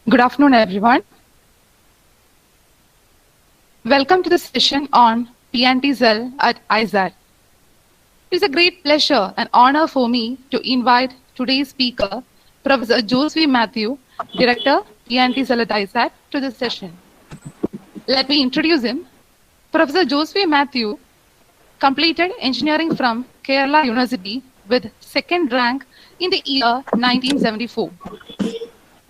Good afternoon, everyone. Welcome to the session on PNT Cell at AISAT. It is a great pleasure and honor for me to invite today's speaker, Professor Joseph Matthew, Director, PNT Cell at AISAT, to this session. Let me introduce him. Professor Joseph Matthew completed engineering from Kerala University with second rank in the year 1974.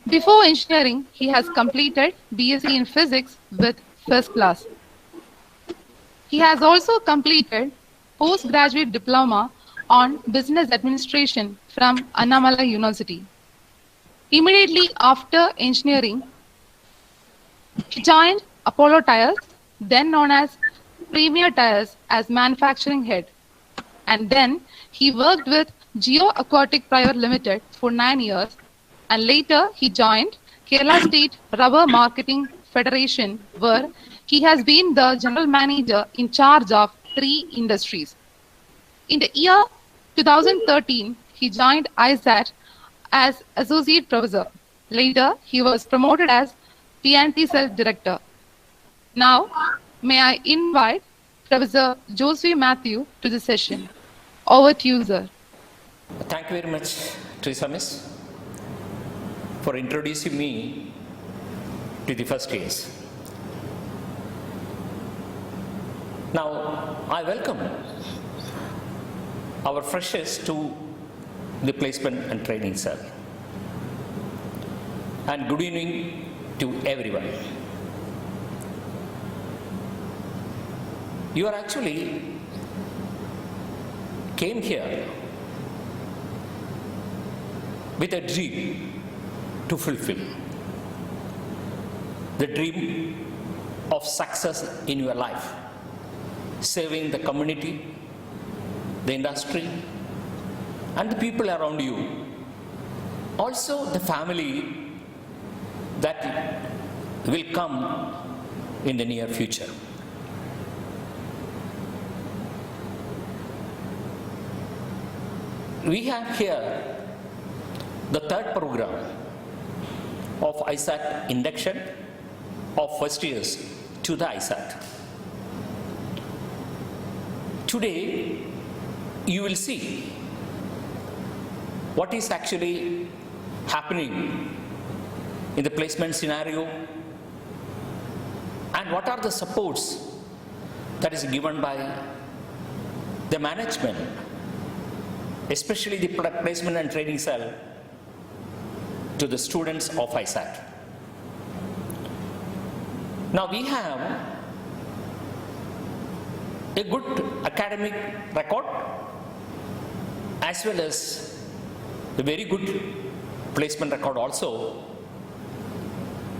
Before engineering, he has completed BSc in Physics with first class. He has also completed postgraduate diploma on Business Administration from Annamalai University. Immediately after engineering, he joined Apollo Tyres, then known as Premier Tyres, as manufacturing head. And then he worked with Geo Aquatic Private Limited for 9 years. And later he joined Kerala State Rubber Marketing Federation, where he has been the general manager in charge of 3 industries. In the year 2013, he joined AISAT as associate professor. Later, he was promoted as PNT Cell director. Now, may I invite Professor Joseph Matthew to the session. Over to you, sir. Thank you very much, Teresa Miss, for introducing me to the first years. Now, I welcome our freshers to the placement and training cell. And good evening to everyone. You are actually came here with a dream to fulfill. The dream of success in your life, serving the community, the industry, and the people around you. Also the family that will come in the near future. We have here the third program of AISAT induction of first years to the AISAT. Today, you will see what is actually happening in the placement scenario and what are the supports that is given by the management, especially the placement and training cell, to the students of AISAT. Now we have a good academic record as well as a very good placement record also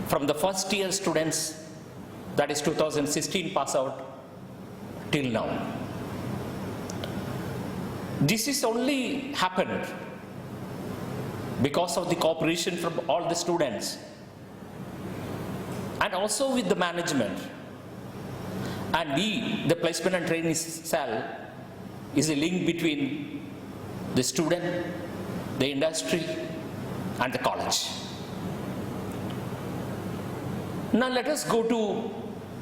from the first year students, that is 2016 pass out till now. This is only happened because of the cooperation from all the students and also with the management. And we, the placement and training cell, is a link between the student, the industry, and the college. Now let us go to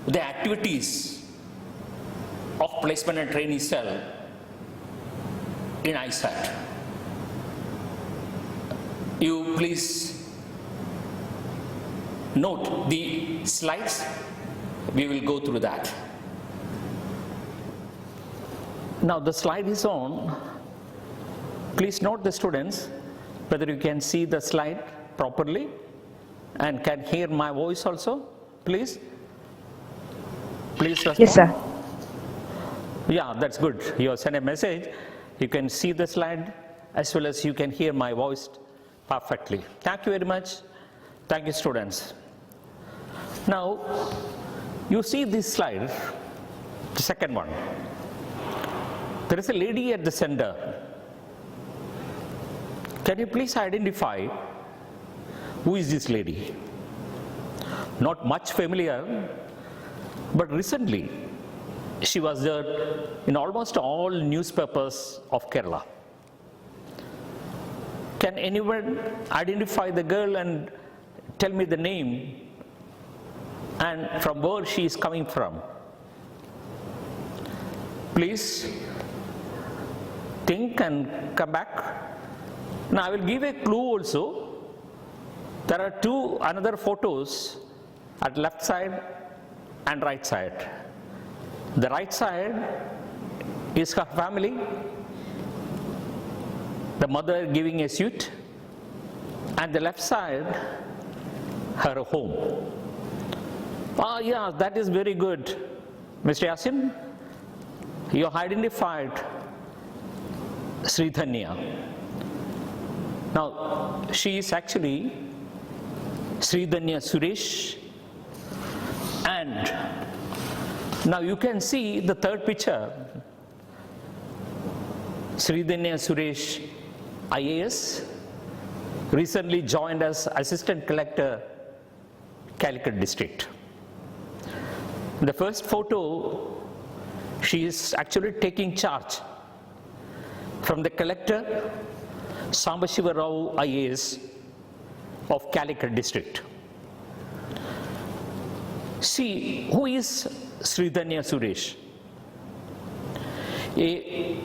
the activities of placement and training cell in AISAT. You please note the slides. We will go through that. Now the slide is on. Please note the students whether you can see the slide properly and can hear my voice also, please. Please respond. Yes, sir. Yeah, that's good. You have sent a message. You can see the slide as well as you can hear my voice perfectly. Thank you very much. Thank you, students. Now, you see this slide, the second one. There is a lady at the center. Can you please identify who is this lady? Not much familiar, but recently she was there in almost all newspapers of Kerala. Can anyone identify the girl and tell me the name and from where she is coming from. Please think and come back. Now I will give a clue also. There are two another photos at left side and right side. The right side is her family, the mother giving a suit, and the left side her home. Ah, yeah, that is very good. Mr. Yasin, you identified Sridhanya. Now, she is actually Sridhanya Suresh, and now you can see the third picture. Sridhanya Suresh, IAS, recently joined as Assistant Collector, Calicut District. The first photo, she is actually taking charge from the Collector, Sambashiva Rao IAS of Calicut District. See, who is Sridhanya Suresh? A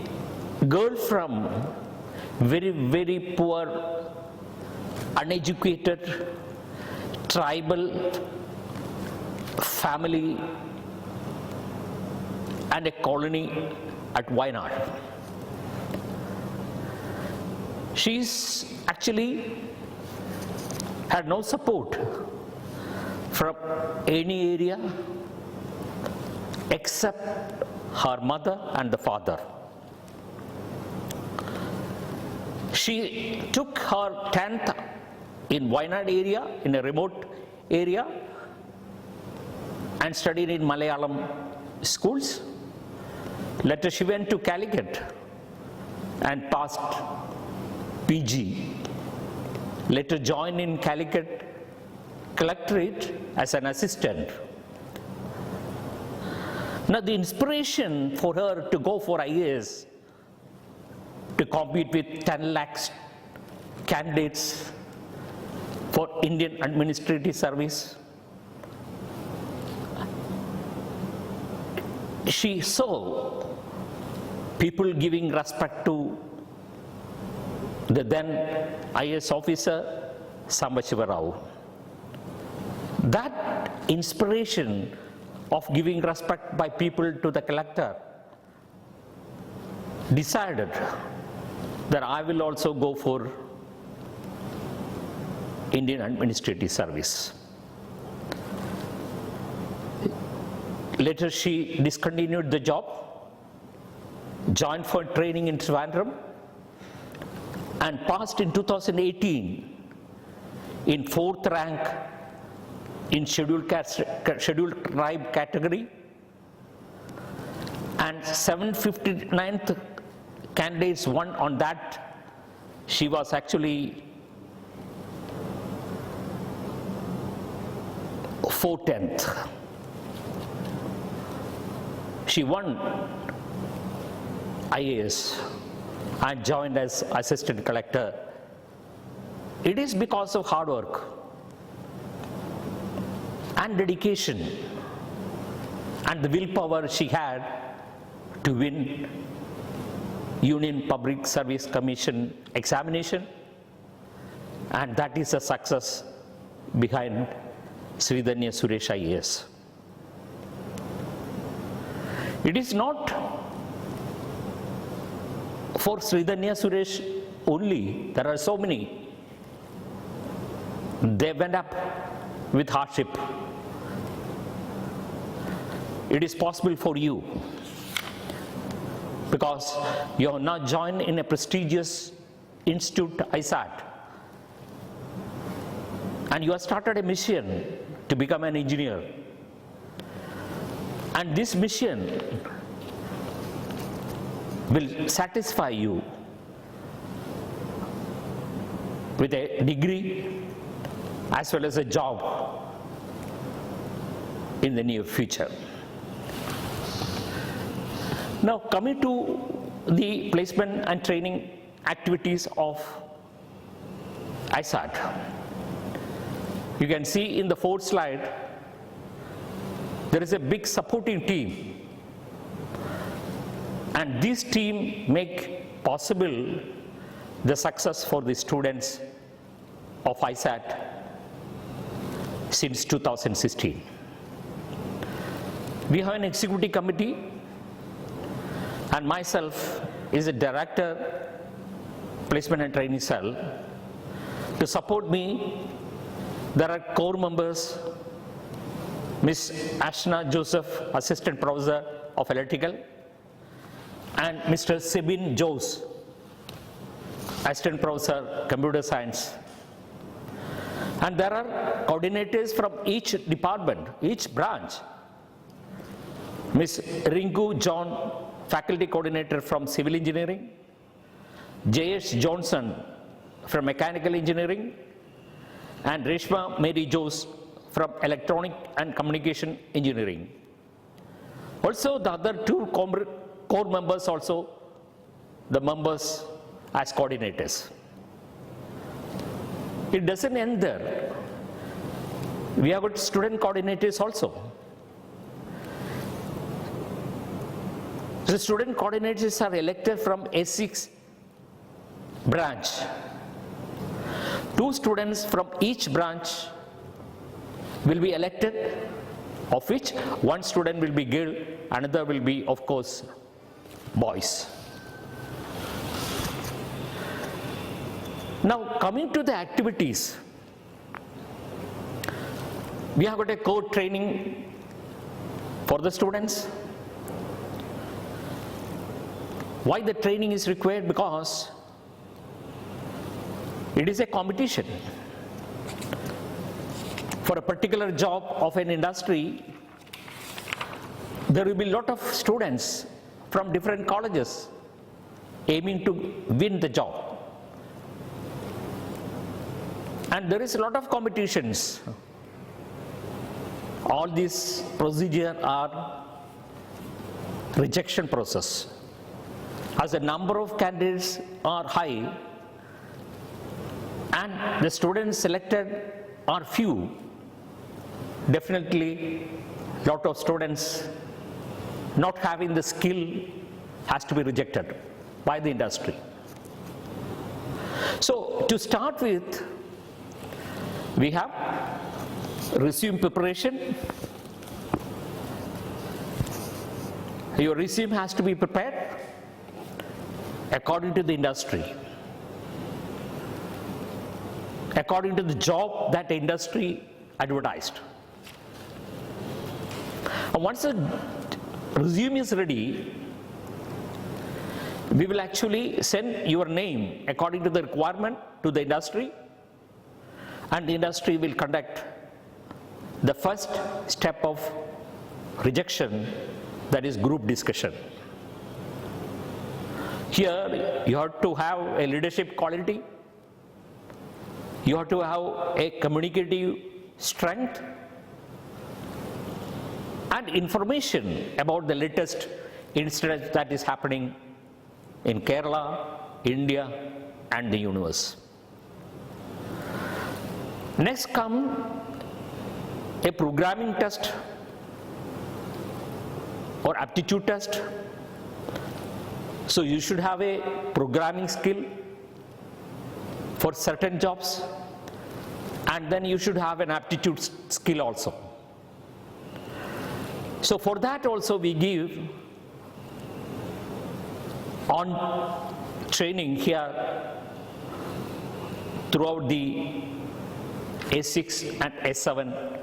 girl from very, very poor, uneducated, tribal family and a colony at Wayanad. She's actually had no support from any area except her mother and the father. She took her 10th in Wayanad area, in a remote area, and studied in Malayalam schools. Later she went to Calicut and passed PG. Later joined in Calicut Collectorate as an assistant. Now the inspiration for her to go for IAS, to compete with 10 lakhs candidates for Indian Administrative Service, she saw people giving respect to the then IAS officer Sambashiva Rao. That inspiration of giving respect by people to the collector decided that I will also go for Indian Administrative Service. Later she discontinued the job, joined for training in Trivandrum, and passed in 2018 in 4th rank in scheduled tribe category, and 759th candidates won on that. She was actually 410th. She won IAS and joined as Assistant Collector. It is because of hard work and dedication and the willpower she had to win Union Public Service Commission examination, and that is the success behind Sridhanya Suresh IAS. It is not for Sridhanya Suresh only, there are so many. They went up with hardship. It is possible for you because you have now joined in a prestigious institute, AISAT, and you have started a mission to become an engineer. And this mission will satisfy you with a degree as well as a job in the near future. Now coming to the placement and training activities of AISAT. You can see in the fourth slide, there is a big supporting team. And this team make possible the success for the students of AISAT since 2016. We have an executive committee, and myself is a director, placement and training cell. To support me, there are core members, Ms. Ashna Joseph, Assistant Professor of Electrical, and Mr. Sebin Jose, Assistant Professor, Computer Science. And there are coordinators from each department, each branch. Ms. Rinku John, Faculty Coordinator from Civil Engineering, J.S. Johnson from Mechanical Engineering, and Reshma Mary Jose from Electronic and Communication Engineering. Also, the other two core members also, the members as coordinators. It doesn't end there. We have got student coordinators also. The student coordinators are elected from A6 branch. 2 students from each branch will be elected, of which 1 student will be girl, another will be, of course, boys. Now, coming to the activities, we have got a core training for the students. Why the training is required? Because it is a competition. For a particular job of an industry, there will be a lot of students from different colleges aiming to win the job. And there is a lot of competitions. All these procedures are rejection process. As the number of candidates are high and the students selected are few, definitely lot of students not having the skill has to be rejected by the industry. So to start with, we have resume preparation. Your resume has to be prepared according to the industry, according to the job that the industry advertised. And once the resume is ready, we will actually send your name according to the requirement to the industry, and the industry will conduct the first step of rejection, that is group discussion. Here you have to have a leadership quality, you have to have a communicative strength and information about the latest incident that is happening in Kerala, India and the universe. Next come a programming test or aptitude test. So you should have a programming skill for certain jobs, and then you should have an aptitude skill also. So for that also we give on training here throughout the A6 and A7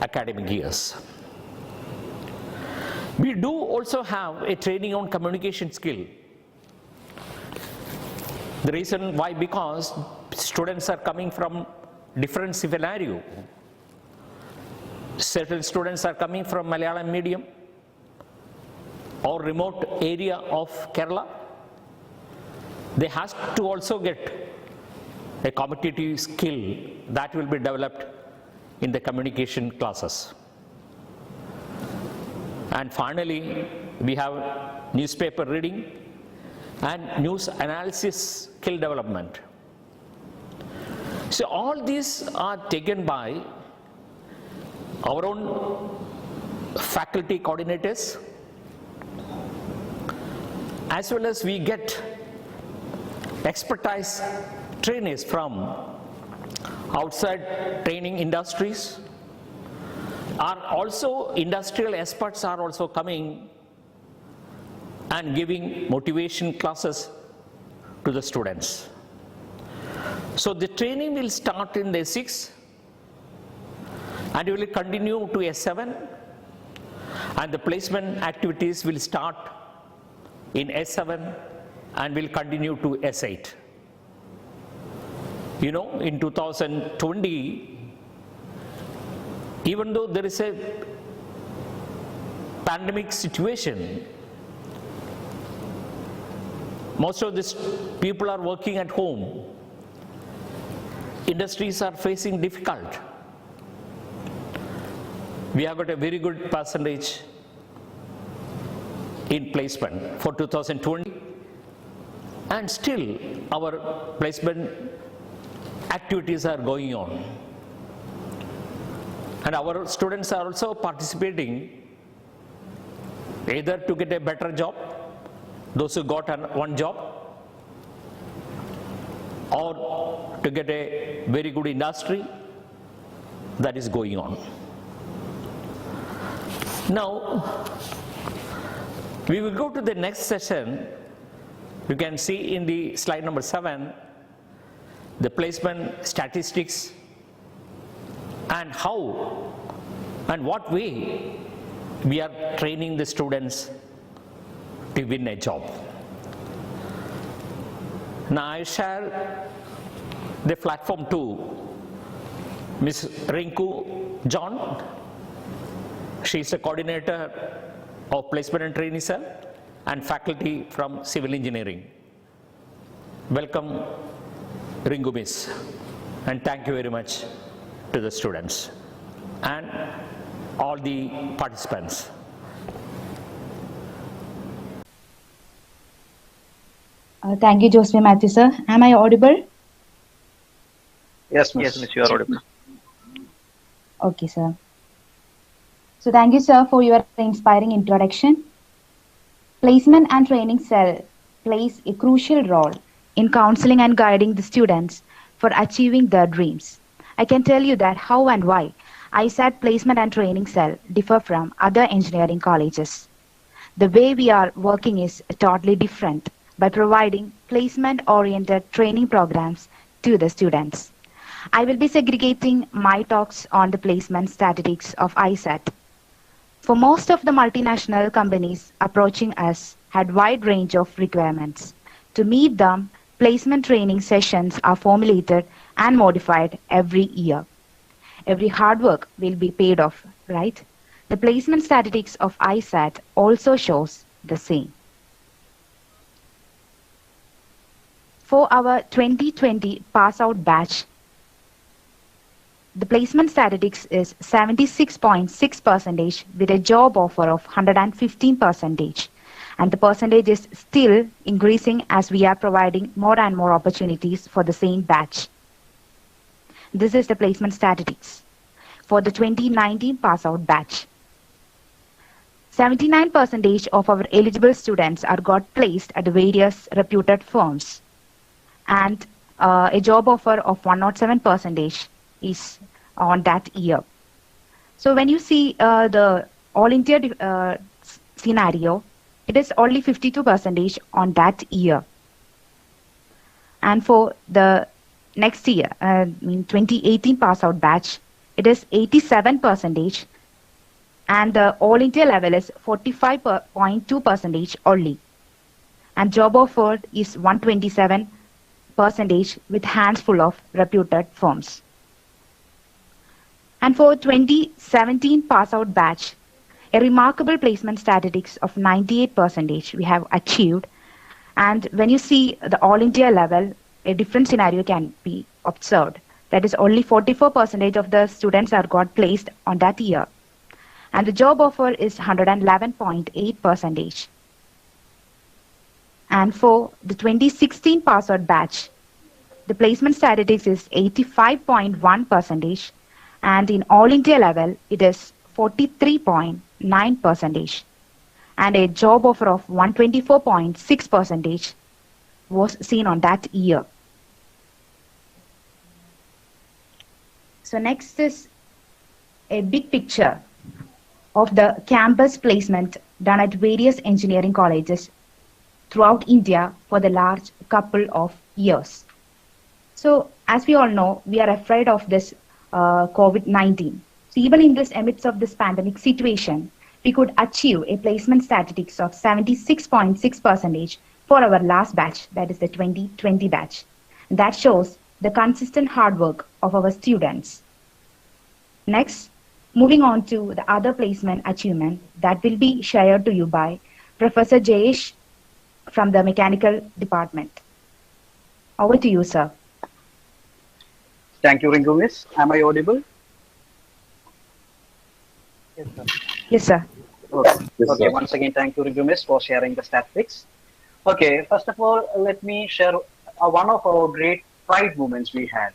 academic years. We do also have a training on communication skill. The reason why, because students are coming from different scenario. Certain students are coming from Malayalam medium or remote area of Kerala. They have to also get a competitive skill that will be developed in the communication classes. And finally, we have newspaper reading and news analysis skill development. So all these are taken by our own faculty coordinators, as well as we get expertise trainees from outside training industries. Are also industrial experts are also coming and giving motivation classes to the students. So the training will start in S6 and it will continue to S7, and the placement activities will start in S7 and will continue to S8. You know, in 2020, even though there is a pandemic situation, most of these people are working at home. Industries are facing difficult. We have got a very good percentage in placement for 2020, and still our placement activities are going on. And our students are also participating either to get a better job, those who got one job, or to get a very good industry that is going on. Now, we will go to the next session. You can see in the slide number 7, the placement statistics and how and what way we are training the students to win a job. Now I share the platform to Ms. Rinku John. She is a coordinator of placement and training cell and faculty from civil engineering. Welcome, Ringu Miss, and thank you very much to the students and all the participants. Thank you, Joseph Matthew, sir. Am I audible? Yes, miss, you are audible. Okay, sir. So thank you, sir, for your inspiring introduction. Placement and Training Cell plays a crucial role in counseling and guiding the students for achieving their dreams. I can tell you that how and why AISAT Placement and Training Cell differ from other engineering colleges. The way we are working is totally different by providing placement-oriented training programs to the students. I will be segregating my talks on the placement statistics of AISAT. For most of the multinational companies approaching us had wide range of requirements. To meet them, placement training sessions are formulated and modified every year. Every hard work will be paid off, right? The placement statistics of AISAT also shows the same. For our 2020 pass-out batch, the placement statistics is 76.6% with a job offer of 115%. And the percentage is still increasing as we are providing more and more opportunities for the same batch. This is the placement statistics for the 2019 pass-out batch. 79% of our eligible students are got placed at the various reputed firms, and a job offer of 107% is on that year. So when you see the all India scenario, it is only 52% on that year. And for the next year, 2018 pass out batch, it is 87%, and the all India level is 45.2% only. And job offered is 127% with hands full of reputed firms. And for 2017 pass-out batch, a remarkable placement statistics of 98% we have achieved. And when you see the all India level, a different scenario can be observed. That is only 44% of the students are got placed on that year. And the job offer is 111.8%. And for the 2016 pass-out batch, the placement statistics is 85.1 percentage, and in all India level, it is 43.9 percentage, and a job offer of 124.6 percentage was seen on that year. So next is a big picture of the campus placement done at various engineering colleges throughout India for the last couple of years. So as we all know, we are afraid of this COVID-19. So even in this amidst of this pandemic situation, we could achieve a placement statistics of 76.6 percentage for our last batch, that is the 2020 batch. That shows the consistent hard work of our students. Next, moving on to the other placement achievement that will be shared to you by Professor Jayesh from the mechanical department. Over to you, sir. Thank you, Ringu Miss. Am I audible? Yes, sir. Yes, sir. Okay. Yes, Okay. sir. Once again, thank you, Ringu Miss, for sharing the statistics. Okay. First of all, let me share one of our great pride moments we had.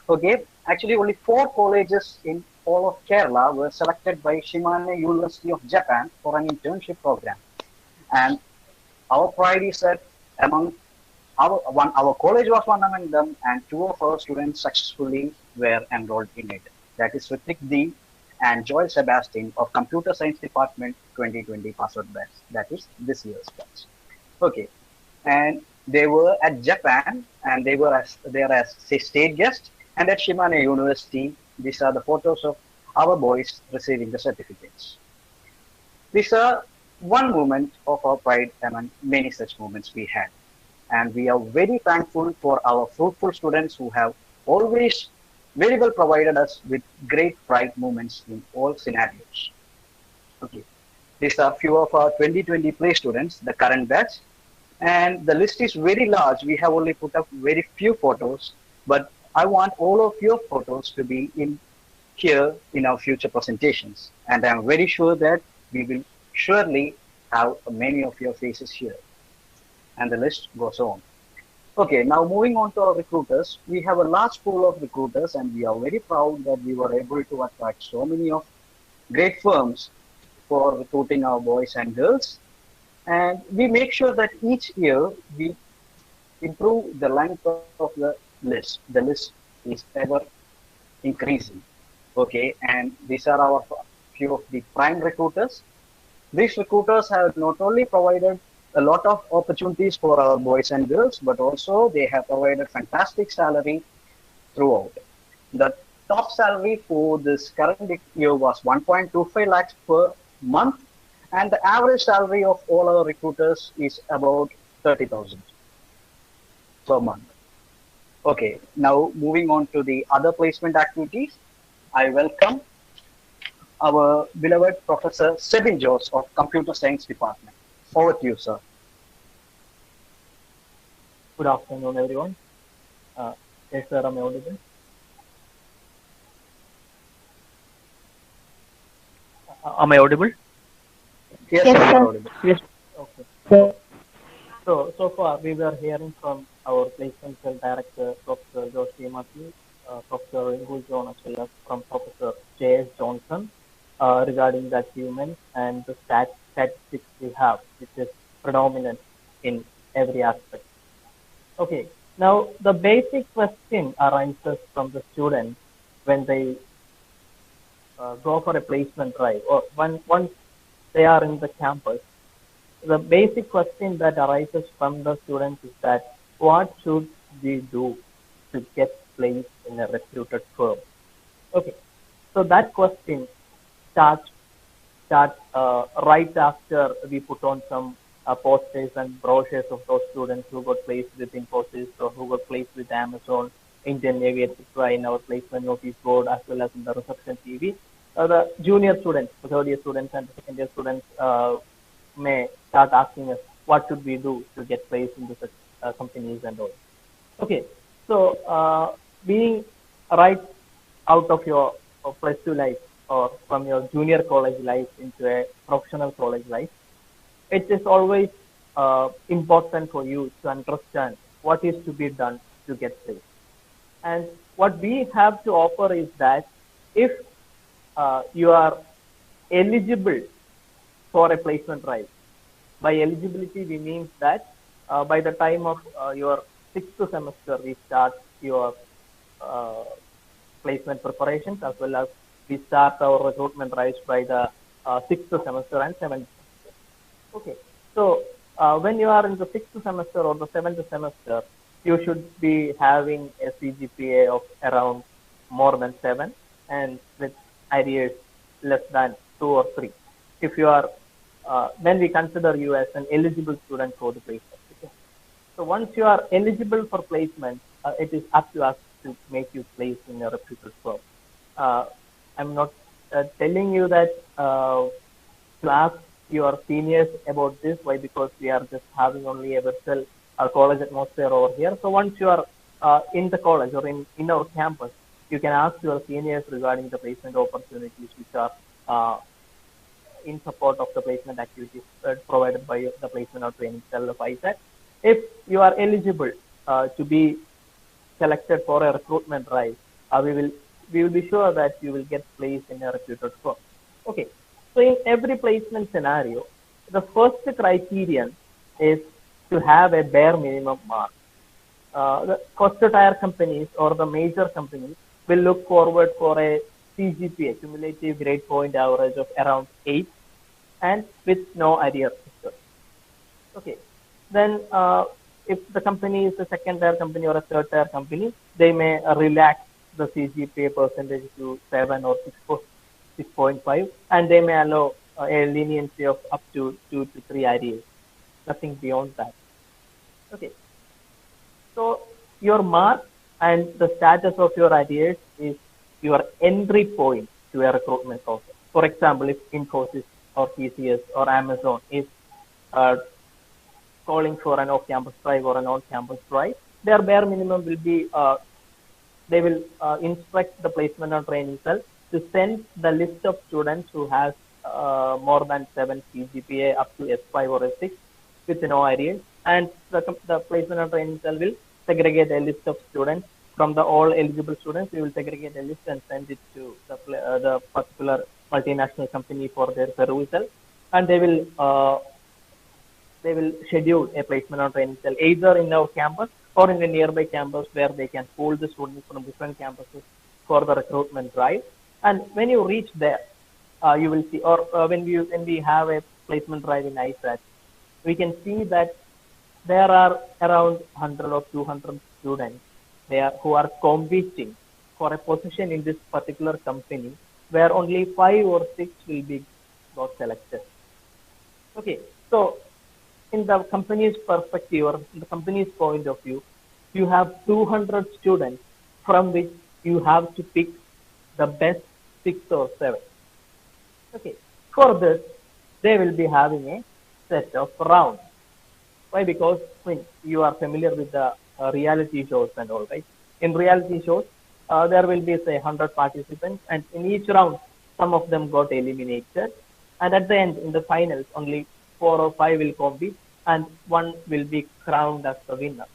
Okay. Actually, only 4 colleges in all of Kerala were selected by Shimane University of Japan for an internship program. And our pride is that among our college was one among them, and 2 of our students successfully were enrolled in it. That is Ritik D and Joel Sebastian of Computer Science Department 2020 password batch. That is this year's batch. Okay, and they were at Japan, and they were as there as say, state guests, and at Shimane University. These are the photos of our boys receiving the certificates. These are one moment of our pride among many such moments we had. And we are very thankful for our fruitful students who have always very well provided us with great pride moments in all scenarios. Okay, these are few of our 2020 play students, the current batch, and the list is very large. We have only put up very few photos, but I want all of your photos to be in here in our future presentations, and I'm very sure that we will surely have many of your faces here, and the list goes on. Okay, now moving on to our recruiters, we have a large pool of recruiters, and we are very proud that we were able to attract so many of great firms for recruiting our boys and girls. And we make sure that each year we improve the length of the list. The list is ever increasing. Okay, and these are our few of the prime recruiters. These recruiters have not only provided a lot of opportunities for our boys and girls, but also they have provided fantastic salary throughout. The top salary for this current year was 1.25 lakhs per month, and the average salary of all our recruiters is about 30,000 per month. Okay, now moving on to the other placement activities, I welcome our beloved Professor Sebin Jose of Computer Science Department. Over to you, sir. Good afternoon, everyone. Yes, sir, am I audible? Am I audible? Yes, Yes, sir, you sir. are audible. Yes. Okay. So far we were hearing from our placement cell director, Professor Joshi Matthew, Professor Ringu John, as well as from Professor J.S. Johnson regarding the achievements and the statistics we have, which is predominant in every aspect. Okay, now the basic question arises from the students when they go for a placement drive or once they are in the campus. The basic question that arises from the students is that what should we do to get placed in a reputed firm? Okay, so that question starts right after we put on some posters and brochures of those students who got placed with Infosys or who got placed with Amazon, Indian Navy, etc. in our placement notice board as well as in the reception TV. The junior students, the third year students and the second year students may start asking us what should we do to get placed into such companies and all. Okay, so being right out of your plus two life or from your junior college life into a professional college life, it is always important for you to understand what is to be done to get placed. And what we have to offer is that if you are eligible for a placement drive, by eligibility we mean that by the time of your sixth semester, we start your uh, placement preparations, as well as we start our recruitment drives by the sixth semester and seventh semester. Okay, so when you are in the sixth semester or the seventh semester, you should be having a CGPA of around more than 7 and with arrears less than 2 or 3. If you are, then we consider you as an eligible student for the placement. Okay? So once you are eligible for placement, it is up to us to make you place in a reputed firm. I'm not telling you that to ask your seniors about this. Why? Because we are just having only a virtual college atmosphere over here. So once you are in the college or in our campus, you can ask your seniors regarding the placement opportunities which are in support of the placement activities provided by the placement or training cell of AISAT. If you are eligible to be selected for a recruitment drive, we will be sure that you will get placed in a reputed firm. Okay, so in every placement scenario, the first criterion is to have a bare minimum mark. The first tier companies or the major companies will look forward for a CGPA, cumulative grade point average of around 8 and with no arrear system. Okay, then if the company is a second tier company or a third tier company, they may relax the CGPA percentage to 7 or 6.5, and they may allow a leniency of up to 2 to 3 arrears, nothing beyond that. Okay, so your mark and the status of your arrears is your entry point to a recruitment process. For example, if Infosys or TCS or Amazon is calling for an off-campus drive or an on-campus drive, their bare minimum will be they will instruct the placement and training cell to send the list of students who has more than 7 CGPA up to S5 or S6 with no arrears, and the placement and training cell will segregate a list of students from the all eligible students. We will segregate a list and send it to the particular multinational company for their perusal, and they will schedule a placement or training cell either in our campus or in a nearby campus where they can pool the students from different campuses for the recruitment drive. And when you reach there, you will see, or when we have a placement drive in AISAT, we can see that there are around 100 or 200 students there who are competing for a position in this particular company, where only 5 or 6 will be got selected. Okay, so in the company's perspective or in the company's point of view, you have 200 students from which you have to pick the best 6 or 7. Okay, for this, they will be having a set of rounds. Why? Because when you are familiar with the reality shows and all, right? In reality shows, there will be, say, 100 participants, and in each round, some of them got eliminated. And at the end, in the finals, only 4 or 5 will compete, and one will be crowned as the winner.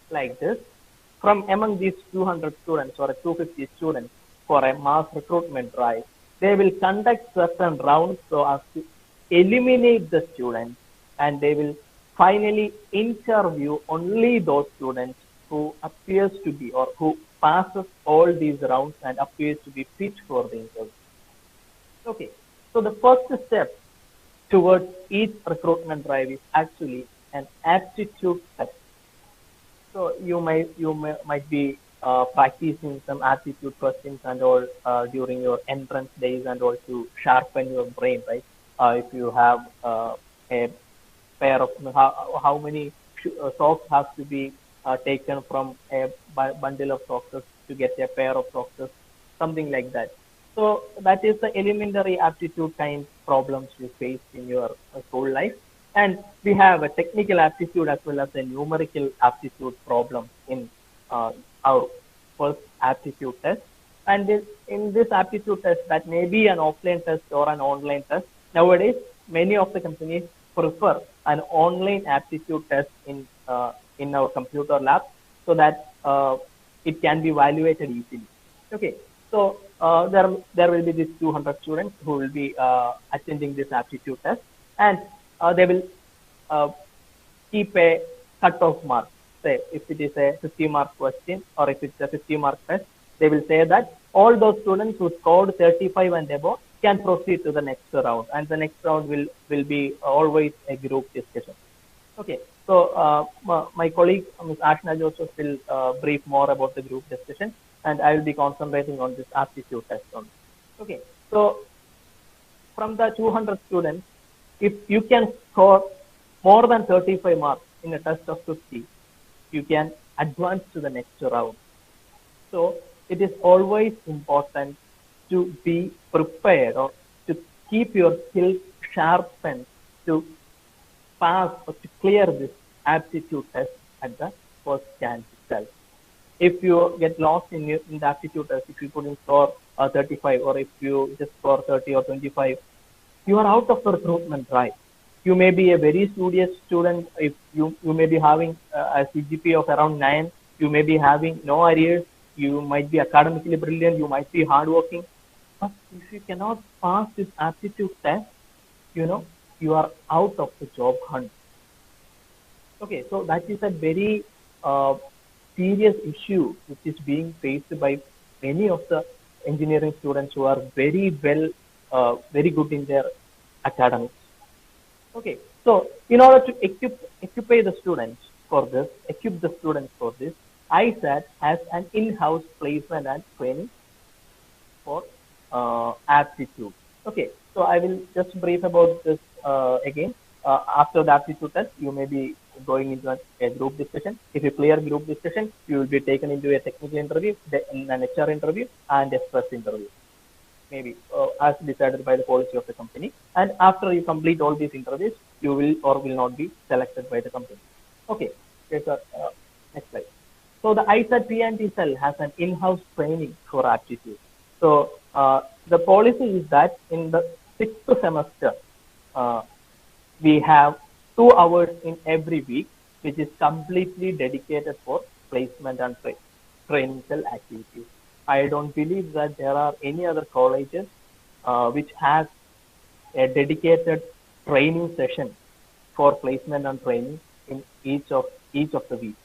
Like this, from among these 200 students or 250 students for a mass recruitment drive, they will conduct certain rounds so as to eliminate the students, and they will finally interview only those students who appears to be or who passes all these rounds and appears to be fit for the interview. Okay, so the first step towards each recruitment drive is actually an aptitude test. So you might be practicing some aptitude questions and all during your entrance days and all to sharpen your brain, right? If you have a pair of how many socks have to be taken from a bundle of socks to get a pair of socks, something like that. So that is the elementary aptitude kind problems you face in your school life. And we have a technical aptitude as well as a numerical aptitude problem in our first aptitude test. And in this aptitude test, that may be an offline test or an online test. Nowadays, many of the companies prefer an online aptitude test in our computer lab, so that it can be evaluated easily. Okay, so there will be these 200 students who will be attending this aptitude test, and they will uh, keep a cut-off mark. Say if it is a 50-mark question or if it's a 50-mark test, they will say that all those students who scored 35 and above can proceed to the next round, and the next round will be always a group discussion. Okay, so my colleague Ms. Ashna Joseph will brief more about the group discussion, and I will be concentrating on this aptitude test only. Okay, so from the 200 students, if you can score more than 35 marks in a test of 50, you can advance to the next round. So it is always important to be prepared or to keep your skills sharpened to pass or to clear this aptitude test at the first chance itself. If you get lost in the aptitude test, if you couldn't score 35 or if you just score 30 or 25, you are out of the recruitment drive. You may be a very studious student. If you may be having a CGPA of around 9, you may be having no arrears, you might be academically brilliant, you might be hardworking. But if you cannot pass this aptitude test, you are out of the job hunt. Okay, so that is a very serious issue which is being faced by many of the engineering students who are very very good in their academics. Okay, so in order to equip the students for this, AISAT has an in-house placement and training for aptitude. Okay, so I will just brief about this again. After the aptitude test, you may be going into a group discussion. If you clear group discussion, you will be taken into a technical interview, an HR interview, and a stress interview. Maybe as decided by the policy of the company. And after you complete all these interviews, you will or will not be selected by the company. Okay, next slide. So the AISAT P&T cell has an in-house training for aptitude. So the policy is that in the 6th semester, we have 2 hours in every week, which is completely dedicated for placement and training cell activities. I don't believe that there are any other colleges which has a dedicated training session for placement and training in each of the weeks.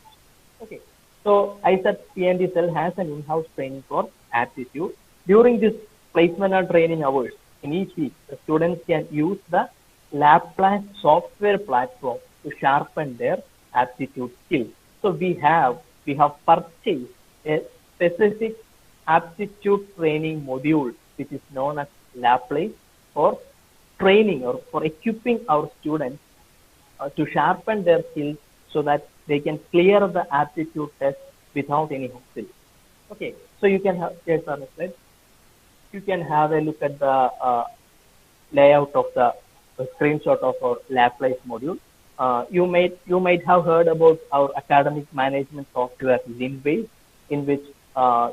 Okay, so AISAT P&D cell has an in-house training for aptitude. During this placement and training hours in each week, the students can use the Laplace software platform to sharpen their aptitude skills. So we have purchased a specific aptitude training module which is known as Laplace for training or for equipping our students to sharpen their skills so that they can clear the aptitude test without any hassle. Okay, so you can have, here's our next slide. You can have a look at the layout of the screenshot of our Laplace module. You might have heard about our academic management software LinWave, in which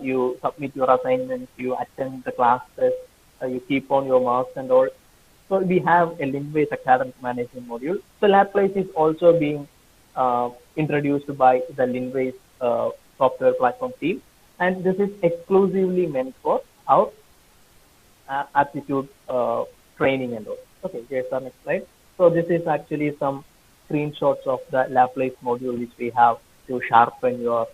you submit your assignments, you attend the classes, you keep on your marks and all. So we have a LinWave academic management module. So Laplace is also being introduced by the LinWave software platform team, and this is exclusively meant for our aptitude training and all. Okay, here's our next slide. So this is actually some screenshots of the Laplace module which we have to sharpen your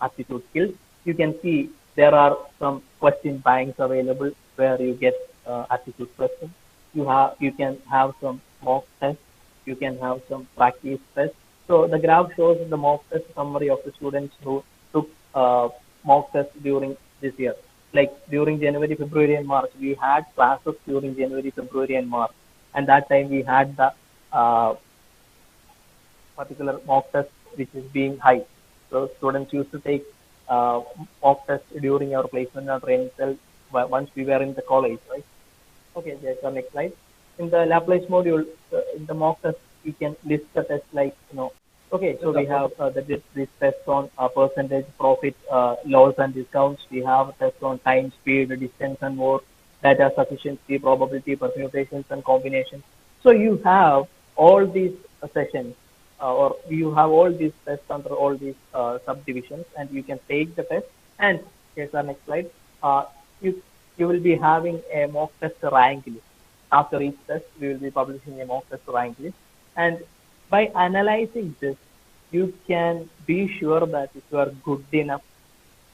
aptitude skills. You can see there are some question banks available where you get aptitude questions. You can have some mock tests. You can have some practice tests. So the graph shows the mock test summary of the students who took mock tests during this year. Like during January, February, and March, we had classes during January, February, and March, and that time we had the particular mock test which is being high. So students used to take mock tests during our placement and training cell once we were in the college, right? Okay, there's the next slide. In the Laplace module, in the mock test, we can list the tests like, okay, so we have this test on percentage profit, loss and discounts. We have a test on time, speed, distance and more, data sufficiency, probability, permutations and combinations. So you have all these sessions or you have all these tests under all these subdivisions, and you can take the test. And here's our next slide. You you will be having a mock test rank list. After each test, we will be publishing a mock test rank list, and by analyzing this, you can be sure that if you are good enough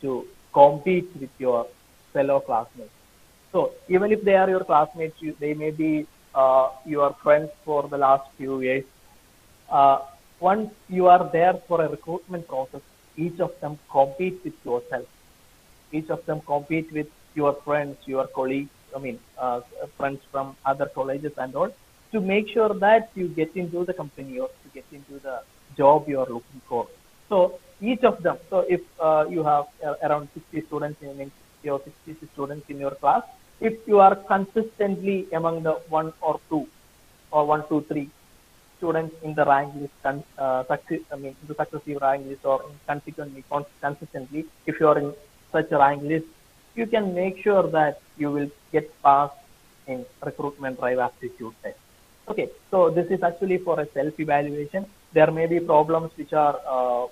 to compete with your fellow classmates. So even if they are your classmates, they may be your friends for the last few years. Once you are there for a recruitment process, each of them compete with yourself. Each of them compete with your friends, your colleagues, friends from other colleges and all, to make sure that you get into the company or to get into the job you are looking for. So each of them, so if you have around 60 students in your 60 students in your class, if you are consistently among the 1 or 2 or 1, 2, 3 students in the rank list, the successive rank list, or consistently, if you are in such a rank list, you can make sure that you will get passed in recruitment drive aptitude test. Okay, so this is actually for a self-evaluation. There may be problems which are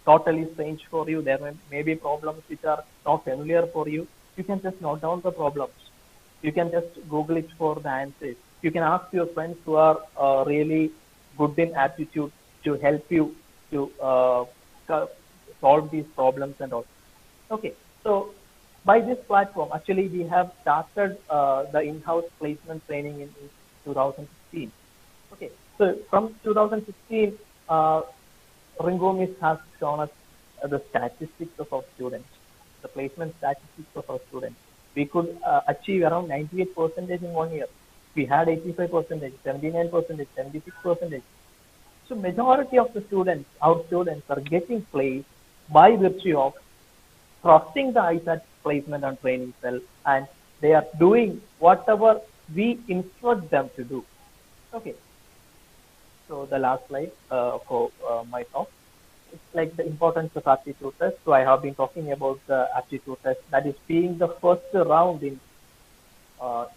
totally strange for you. There may be problems which are not familiar for you. You can just note down the problems. You can just Google it for the answers. You can ask your friends who are really good in aptitude to help you to solve these problems and all. Okay, so by this platform, actually, we have started the in-house placement training in 2016. Okay, so from 2016, Ringo Miss has shown us the statistics of our students, the placement statistics of our students. We could achieve around 98% in 1 year. We had 85%, 79%, 76%. So majority of the students, our students, are getting placed by virtue of trusting the AISAT placement and training cell, and they are doing whatever we instruct them to do. Okay. So the last slide for my talk. It's like the importance of aptitude test. So I have been talking about the aptitude test, that is being the first round in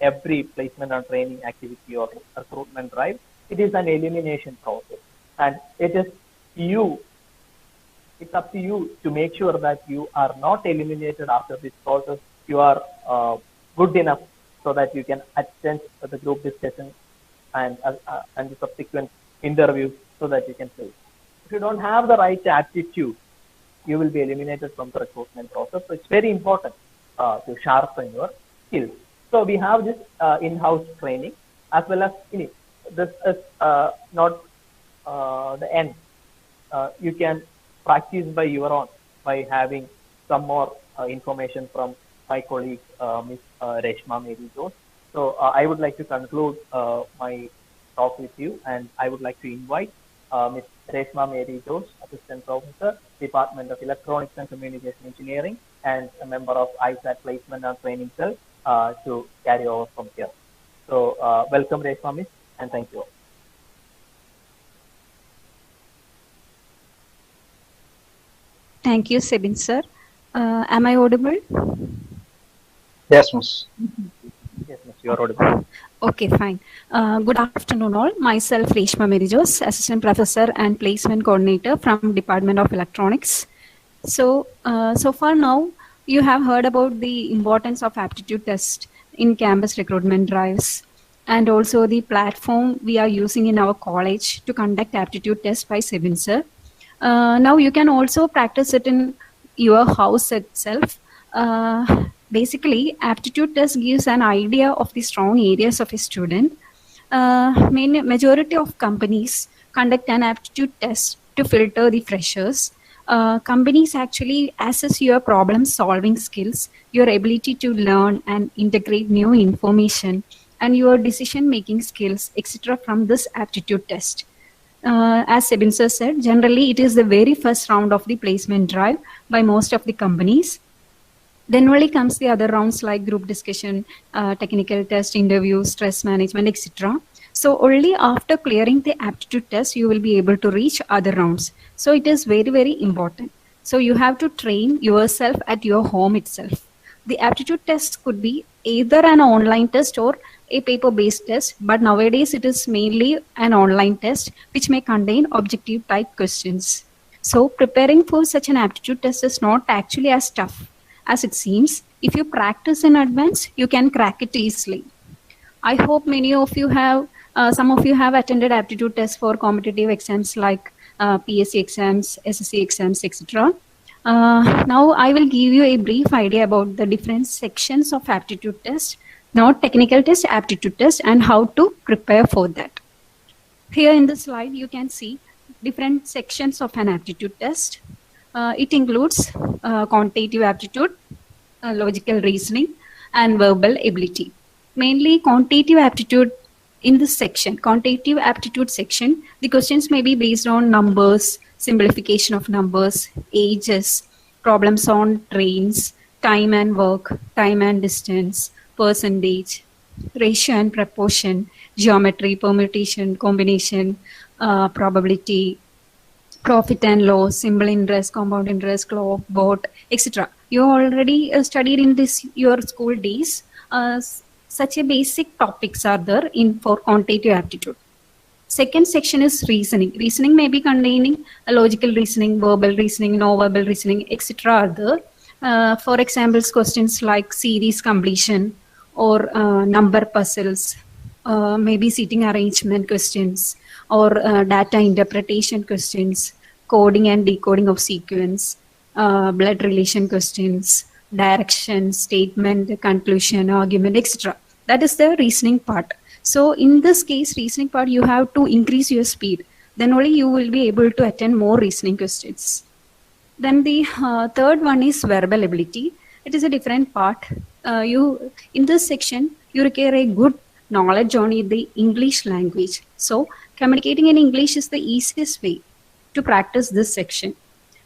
every placement and training activity or recruitment drive. It is an elimination process, and it is you. It's up to you to make sure that you are not eliminated after this process. You are good enough so that you can attend the group discussion and the subsequent interviews so that you can place. If you don't have the right aptitude, you will be eliminated from the recruitment process. So it's very important to sharpen your skills. So we have this in-house training, as well as this is not the end. You can practice by your own by having some more information from my colleague, Ms. Reshma Mary Jose. So I would like to conclude my talk with you, and I would like to invite Ms. Reshma Mary Jose, Assistant Professor, Department of Electronics and Communication Engineering, and a member of AISAT Placement and Training Cell, to carry over from here. So welcome, Reshma Miss, and thank you all. Thank you, Sebin sir. Am I audible? Yes, Miss. Yes, Miss, you are audible. Okay, fine. Good afternoon all. Myself, Reshma Mary Jose, Assistant Professor and Placement Coordinator from Department of Electronics. So, so far now, you have heard about the importance of aptitude test in campus recruitment drives, and also the platform we are using in our college to conduct aptitude test by Sebin sir. Now you can also practice it in your house itself. Basically, aptitude test gives an idea of the strong areas of a student. Majority of companies conduct an aptitude test to filter the freshers. Companies actually assess your problem solving skills, your ability to learn and integrate new information, and your decision making skills, etc. from this aptitude test. As Sebin sir said, generally it is the very first round of the placement drive by most of the companies. Then only comes the other rounds like group discussion, technical test, interviews, stress management, etc. So only after clearing the aptitude test, you will be able to reach other rounds. So it is very, very important. So you have to train yourself at your home itself. The aptitude test could be either an online test or a paper-based test, but nowadays it is mainly an online test which may contain objective type questions. So preparing for such an aptitude test is not actually as tough as it seems. If you practice in advance, you can crack it easily. I hope many of you have, some of you have attended aptitude tests for competitive exams like PSC exams, SSC exams, etc. Now I will give you a brief idea about the different sections of aptitude test, not technical test, aptitude test, and how to prepare for that. Here in the slide, you can see different sections of an aptitude test. It includes quantitative aptitude, logical reasoning, and verbal ability. Mainly quantitative aptitude in this section, quantitative aptitude section, the questions may be based on numbers, simplification of numbers, ages, problems on trains, time and work, time and distance, percentage, ratio and proportion, geometry, permutation, combination, probability, profit and loss, simple interest, compound interest, clock, bot, etc. You already studied in this your school days. Such a basic topics are there in for quantitative aptitude. Second section is reasoning. Reasoning may be containing a logical reasoning, verbal reasoning, no-verbal reasoning, etc. are there. For examples, questions like series completion or number puzzles, maybe seating arrangement questions, or data interpretation questions, coding and decoding of sequence, blood relation questions, direction, statement, conclusion, argument, etc. That is the reasoning part. So in this case, reasoning part, you have to increase your speed. Then only you will be able to attend more reasoning questions. Then the third one is verbal ability. It is a different part. In this section, you require a good knowledge on the English language. So communicating in English is the easiest way to practice this section.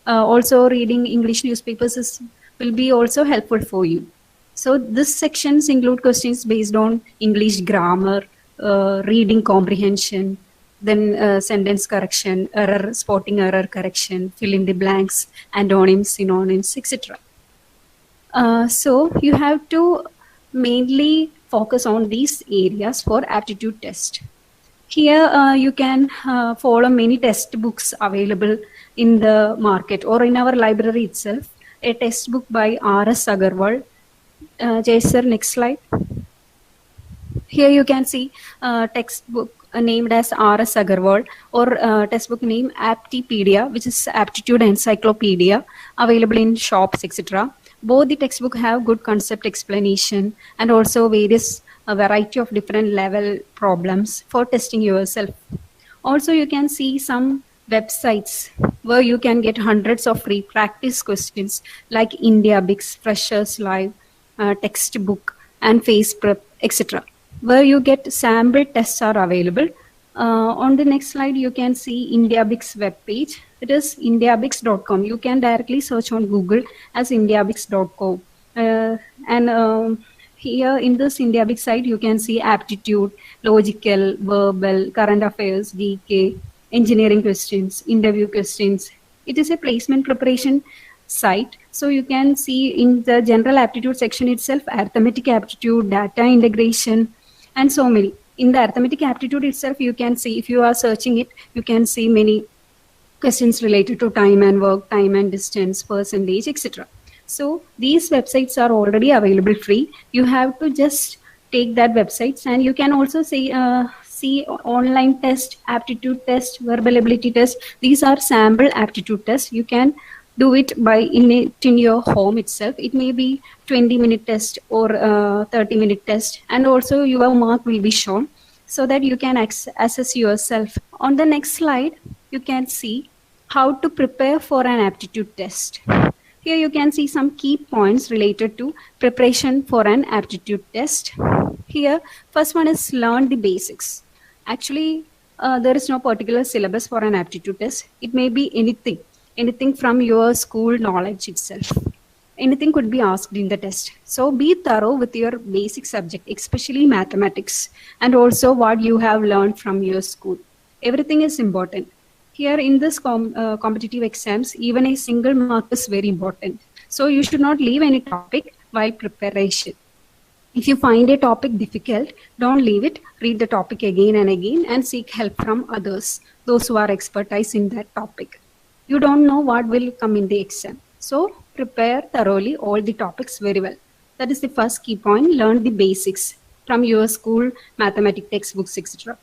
Also reading English newspapers will be also helpful for you. So this sections include questions based on English grammar, reading comprehension, then sentence correction, error, spotting error correction, fill in the blanks, antonyms, synonyms, etc. So you have to mainly focus on these areas for aptitude test. Here you can follow many textbooks available in the market or in our library itself. A textbook by R.S. Agarwal. Jay sir, next slide. Here you can see textbook named as R.S. Agarwal or textbook name Aptipedia, which is Aptitude Encyclopedia, available in shops, etc. Both the textbook have good concept explanation and also various variety of different level problems for testing yourself. Also, you can see some websites where you can get hundreds of free practice questions like India Bix, Freshers Live, textbook, and Face Prep, etc. Where you get sample tests are available. On the next slide, you can see IndiaBix web page. It is indiabix.com. You can directly search on Google as indiabix.com. Here in this IndiaBix site, you can see aptitude, logical, verbal, current affairs, GK, engineering questions, interview questions. It is a placement preparation site. So you can see in the general aptitude section itself, arithmetic aptitude, data integration, and so many. In the arithmetic aptitude itself, you can see, if you are searching it, you can see many questions related to time and work, time and distance, percentage, etc. So these websites are already available free. You have to just take that websites, and you can also see online test, aptitude test, verbal ability test. These are sample aptitude tests. You can do it by in your home itself. It may be 20-minute test or 30-minute test, and also your mark will be shown so that you can assess yourself. On the next slide, you can see how to prepare for an aptitude test. Here you can see some key points related to preparation for an aptitude test. Here, first one is learn the basics. Actually, there is no particular syllabus for an aptitude test. It may be anything from your school knowledge itself. Anything could be asked in the test. So be thorough with your basic subject, especially mathematics, and also what you have learned from your school. Everything is important. Here in this competitive exams, even a single mark is very important. So you should not leave any topic. while preparation. If you find a topic difficult, don't leave it. Read the topic again and again and seek help from others, those who are expertise in that topic. You don't know what will come in the exam. So prepare thoroughly all the topics very well. That is the first key point. Learn the basics from your school, mathematics textbooks, etc.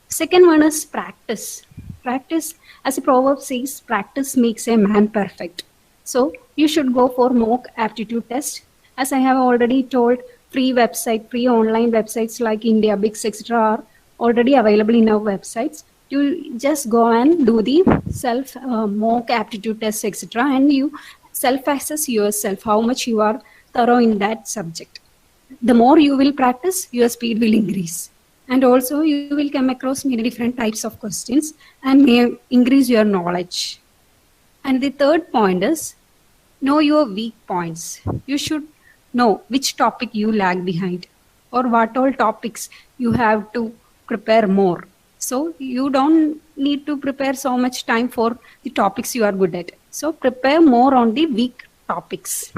Second one is practice. Practice, as a proverb says, practice makes a man perfect. So you should go for mock aptitude test. As I have already told, free online websites like IndiaBix, etc. are already available in our websites. You just go and do the self mock aptitude test, etc. and you self-assess yourself, how much you are thorough in that subject. The more you will practice, your speed will increase. And also you will come across many different types of questions and may increase your knowledge. And the third point is, know your weak points. You should know which topic you lag behind or what all topics you have to prepare more. So you don't need to prepare so much time for the topics you are good at. So prepare more on the weak topics.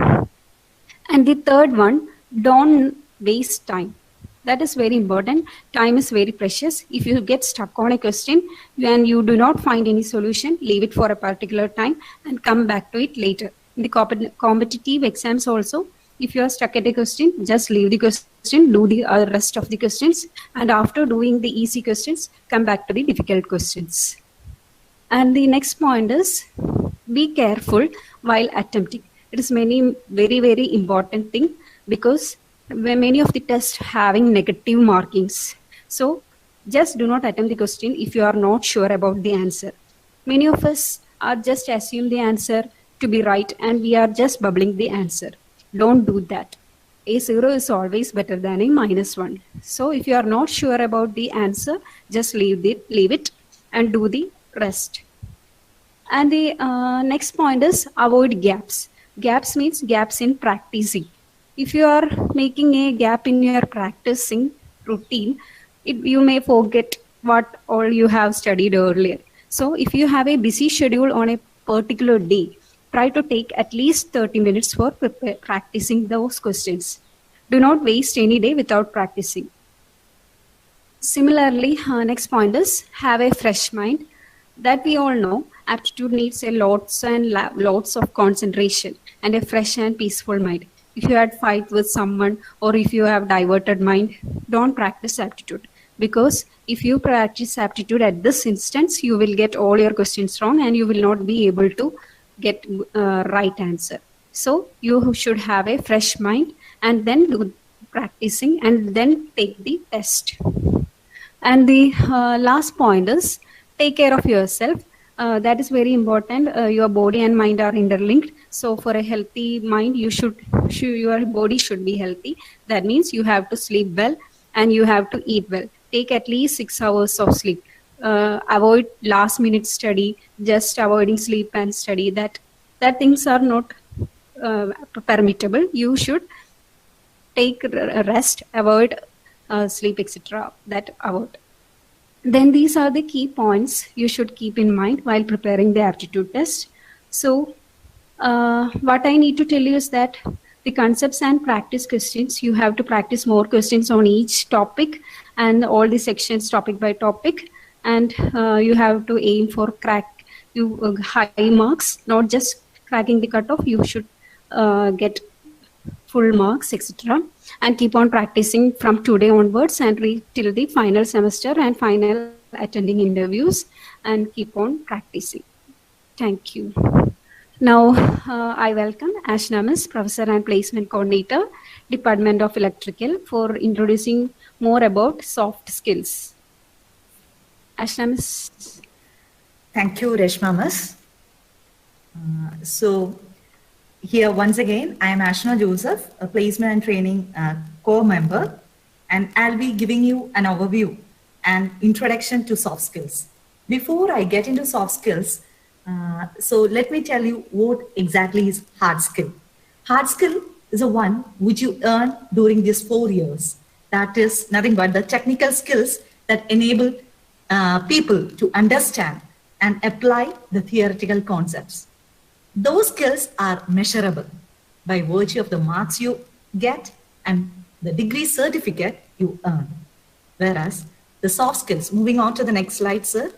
And the third one, don't waste time. That is very important. Time is very precious. If you get stuck on a question and you do not find any solution, leave it for a particular time and come back to it later. In the competitive exams also, if you are stuck at a question, just leave the question, do the rest of the questions, and after doing the easy questions, come back to the difficult questions. And the next point is, be careful while attempting. It is very, very important thing, because many of the tests having negative markings. So just do not attempt the question if you are not sure about the answer. Many of us are just assume the answer to be right and we are just bubbling the answer. Don't do that. A 0 is always better than a -1. So if you are not sure about the answer, just leave it and do the rest. And the next point is, avoid gaps. Gaps means gaps in practicing. If you are making a gap in your practicing routine, you may forget what all you have studied earlier. So if you have a busy schedule on a particular day, try to take at least 30 minutes for practicing those questions. Do not waste any day without practicing. Similarly, next point is, have a fresh mind. That we all know, aptitude needs a lots of concentration and a fresh and peaceful mind. If you had fight with someone or if you have diverted mind, don't practice aptitude. Because if you practice aptitude at this instance, you will get all your questions wrong and you will not be able to get right answer. So you should have a fresh mind and then do practicing and then take the test. And the last point is, take care of yourself. That is very important. Your body and mind are interlinked. So for a healthy mind, your body should be healthy. That means you have to sleep well and you have to eat well. Take at least 6 hours of sleep. Avoid last minute study, just avoiding sleep and study. That things are not permittable. You should take rest, avoid sleep, etc. That avoid. Then these are the key points you should keep in mind while preparing the aptitude test. So what I need to tell you is that the concepts and practice questions, you have to practice more questions on each topic and all the sections topic by topic. And you have to aim for high marks, not just cracking the cutoff. You should get full marks, etc. And keep on practicing from today onwards and till the final semester and final attending interviews, and keep on practicing. Thank you. Now I welcome Ashna Miss, Professor and Placement Coordinator, Department of Electrical, for introducing more about soft skills. Ashna Miss. Thank you, Reshma Miss. So here once again, I am Ashna Joseph, a placement and training core member, and I'll be giving you an overview and introduction to soft skills. Before I get into soft skills, so let me tell you what exactly is hard skill. Hard skill is the one which you earn during these 4 years. That is nothing but the technical skills that enable people to understand and apply the theoretical concepts. Those skills are measurable. by virtue of the marks you get and the degree certificate you earn. Whereas the soft skills, moving on to the next slide, sir.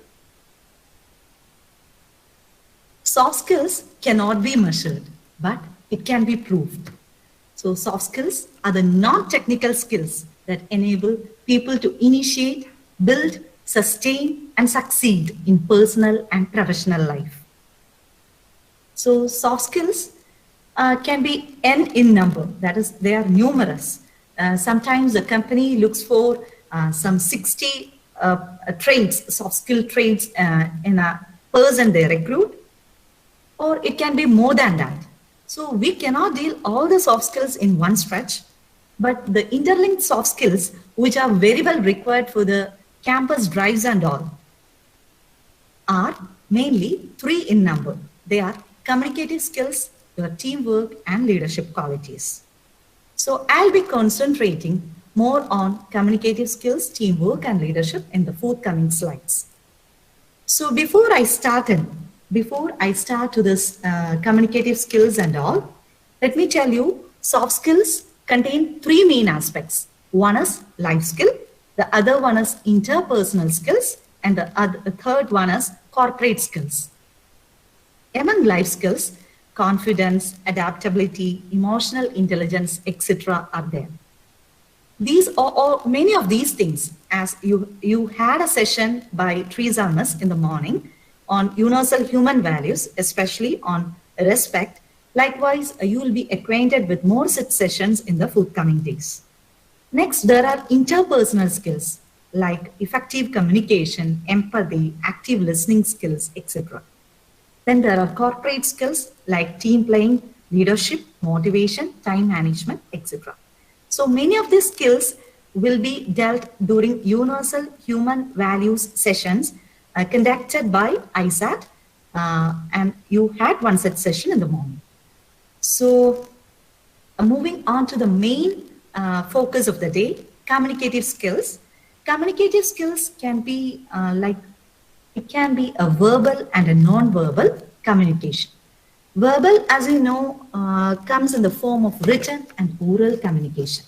Soft skills cannot be measured, but it can be proved. So soft skills are the non-technical skills that enable people to initiate, build, sustain, and succeed in personal and professional life. So soft skills can be n in number. That is, they are numerous. Sometimes the company looks for some 60 traits, soft skill traits in a person they recruit, or it can be more than that. So we cannot deal all the soft skills in one stretch, but the interlinked soft skills, which are very well required for the campus drives and all, are mainly 3 in number. They are communicative skills, your teamwork, and leadership qualities. So I'll be concentrating more on communicative skills, teamwork, and leadership in the forthcoming slides. So before I start to this communicative skills and all, let me tell you, soft skills contain 3 main aspects. One is life skill, the other one is interpersonal skills, and the third one is corporate skills. Among life skills, confidence, adaptability, emotional intelligence, etc. are there. These are many of these things, as you had a session by Teresa Miss in the morning on universal human values, especially on respect. Likewise, you will be acquainted with more such sessions in the forthcoming days. Next, there are interpersonal skills like effective communication, empathy, active listening skills, etc. Then there are corporate skills like team playing, leadership, motivation, time management, etc. So many of these skills will be dealt during universal human values sessions conducted by AISAT, and you had one such session in the morning. So moving on to the main focus of the day, communicative skills. Communicative skills can be it can be a verbal and a non-verbal communication. Verbal, as you know, comes in the form of written and oral communication.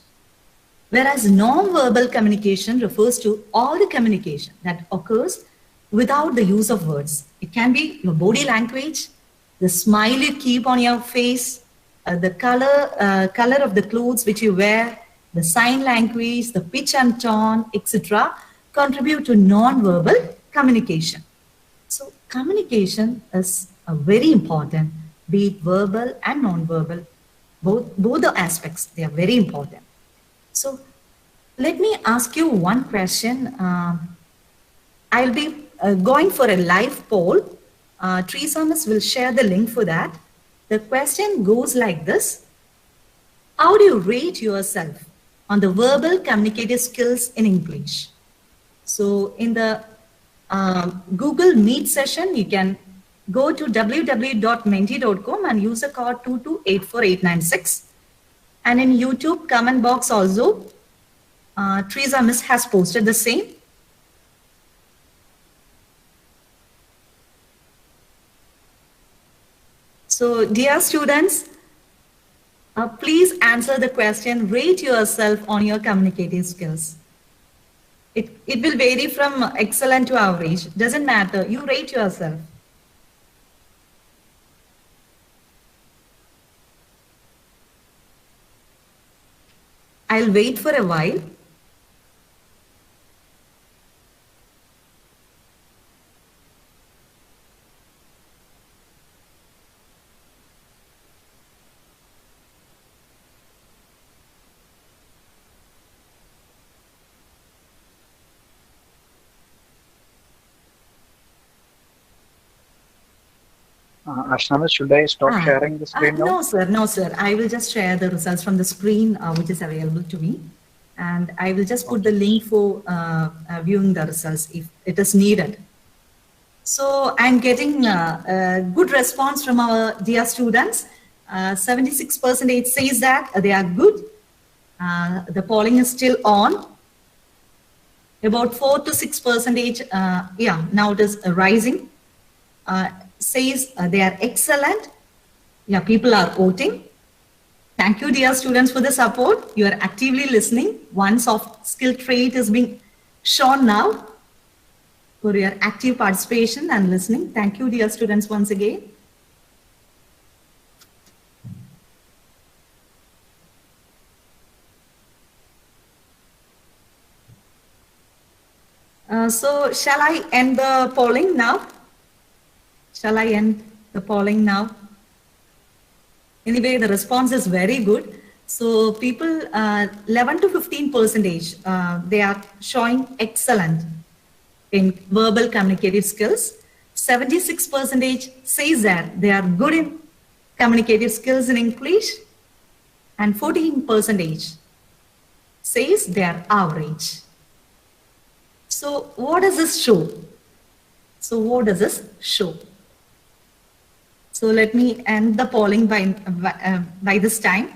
Whereas non-verbal communication refers to all the communication that occurs without the use of words. It can be your body language, the smile you keep on your face, the color of the clothes which you wear, the sign language, the pitch and tone, etc. contribute to non-verbal communication. So communication is very important, be it verbal and non-verbal, both the aspects, they are very important. So let me ask you one question. I'll be going for a live poll. Teresa Miss will share the link for that. The question goes like this. How do you rate yourself on the verbal communicative skills in English? So in the Google Meet session, you can go to www.menti.com and use the code 2284896. And in YouTube comment box also, Teresa Miss has posted the same. So dear students, please answer the question, rate yourself on your communicative skills. It will vary from excellent to average, doesn't matter, you rate yourself. I'll wait for a while. Ashna, should I stop sharing the screen now? No, sir. I will just share the results from the screen which is available to me. And I will just put the link for viewing the results if it is needed. So I'm getting a good response from our dear students. 76% says that they are good. The polling is still on. About 4 to 6%, yeah, now it is rising. Says they are excellent. Yeah, people are voting. Thank you, dear students, for the support. You are actively listening. One soft skill trait is being shown now for your active participation and listening. Thank you, dear students, once again. So shall I end the polling now? Shall I end the polling now? Anyway, the response is very good. So people, 11 to 15%, they are showing excellent in verbal communicative skills. 76% says that they are good in communicative skills in English, and 14% says they are average. So what does this show? So let me end the polling by this time.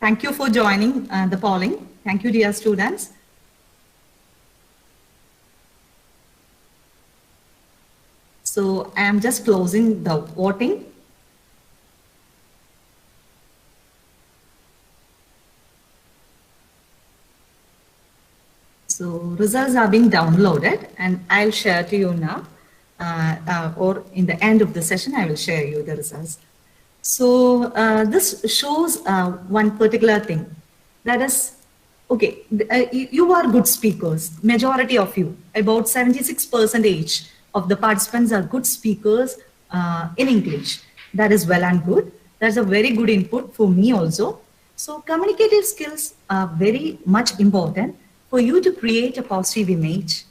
Thank you for joining the polling. Thank you, dear students. So I am just closing the voting. So results are being downloaded and I'll share to you now, or in the end of the session, I will share you the results. So this shows one particular thing, that is, okay, you are good speakers, majority of you, about 76% of the participants are good speakers in English. That is well and good. That's a very good input for me also. So communicative skills are very much important for you to create a positive image,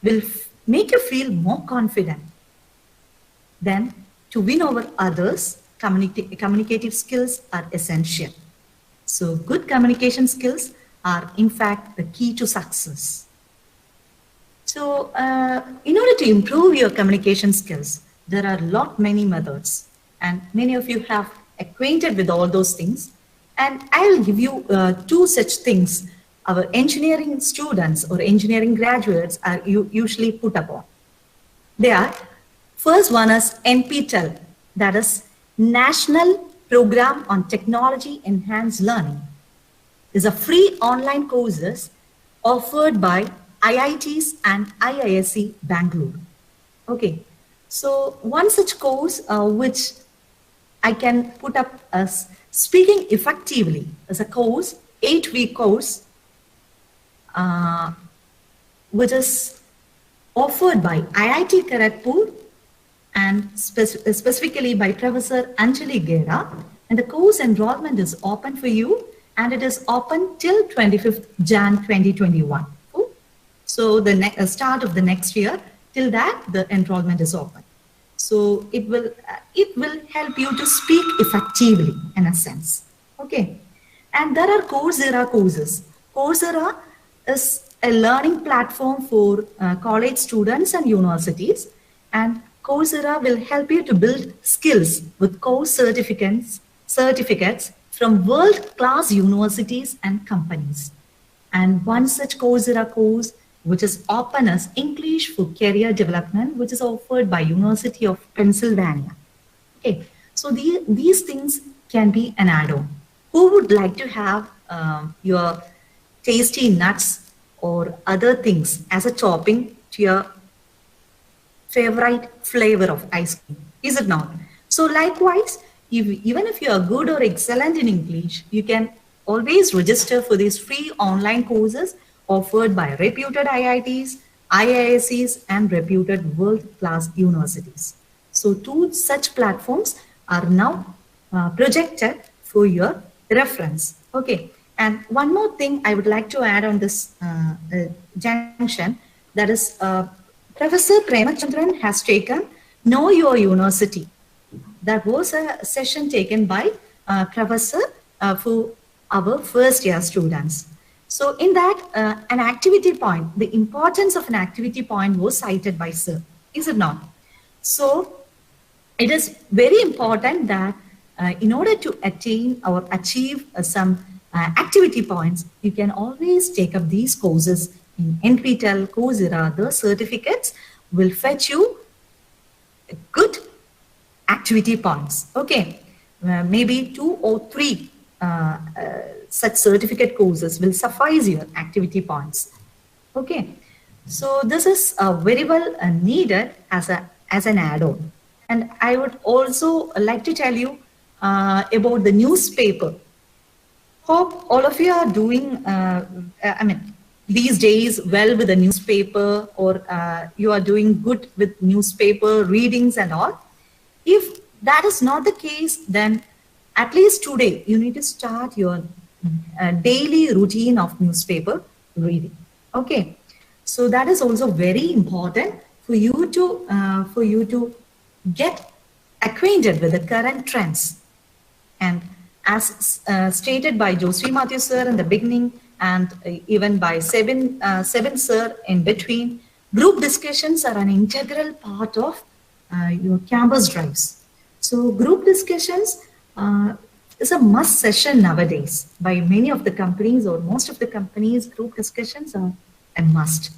will make you feel more confident. Then to win over others, communicative skills are essential. So good communication skills are in fact the key to success. So in order to improve your communication skills, there are many methods, and many of you have acquainted with all those things. And I'll give you two such things our engineering students or engineering graduates are usually put upon. They are, first one is NPTEL, that is National Program on Technology Enhanced Learning. It's a free online courses offered by IITs and IISc Bangalore. Okay, so one such course which I can put up as Speaking Effectively as a course, 8-week course, which is offered by IIT Kharagpur and specifically by Professor Anjali Gera. And the course enrollment is open for you, and it is open till 25th Jan 2021. So the start of the next year, till that the enrollment is open. So it will help you to speak effectively in a sense. Okay, and there are Coursera courses. Coursera is a learning platform for college students and universities, and Coursera will help you to build skills with course certificates from world-class universities and companies. And one such Coursera course, which is open as English for Career Development, which is offered by University of Pennsylvania. Okay, so these things can be an add-on. Who would like to have your tasty nuts or other things as a topping to your favorite flavor of ice cream? Is it not? So likewise, even if you are good or excellent in English, you can always register for these free online courses offered by reputed IITs, IIScs, and reputed world-class universities. So two such platforms are now projected for your reference. Okay, and one more thing I would like to add on this junction, that is Professor Premachandran has taken Know Your University. That was a session taken by Professor for our first year students. So in that, an activity point, the importance of an activity point was cited by Sir, is it not? So it is very important that in order to attain or achieve some activity points, you can always take up these courses in NPTEL, Coursera. The certificates will fetch you good activity points. Okay, maybe 2 or 3 such certificate courses will suffice your activity points. Okay, so this is very well needed as an add-on. And I would also like to tell you about the newspaper. Hope all of you are doing, these days well with the newspaper, or you are doing good with newspaper readings and all. If that is not the case, then at least today you need to start your daily routine of newspaper reading. Okay, so that is also very important for you to get acquainted with the current trends. And as stated by Joseph Matthew sir in the beginning, and even by Seven sir in between, group discussions are an integral part of your campus drives. So group discussions is a must session nowadays. By many of the companies, or most of the companies, group discussions are a must,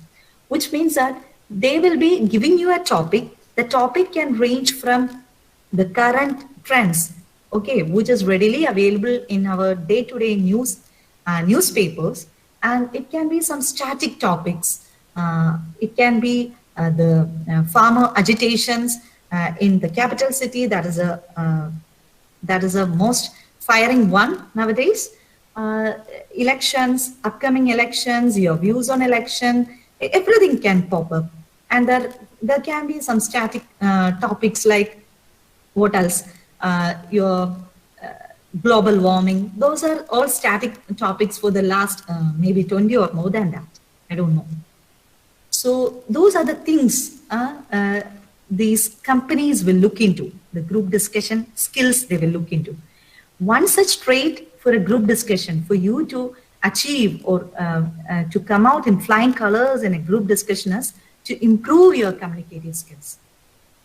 which means that they will be giving you a topic. The topic can range from the current trends, okay, which is readily available in our day-to-day newspapers, and it can be some static topics. It can be the farmer agitations in the capital city. That is a most firing one nowadays. Elections, upcoming elections, your views on election, everything can pop up. And there can be some static topics like, what else? Your global warming. Those are all static topics for the last maybe 20 or more than that. I don't know. So those are the things these companies will look into, the group discussion skills they will look into. One such trait for a group discussion, for you to achieve or to come out in flying colors in a group discussion, is to improve your communicative skills.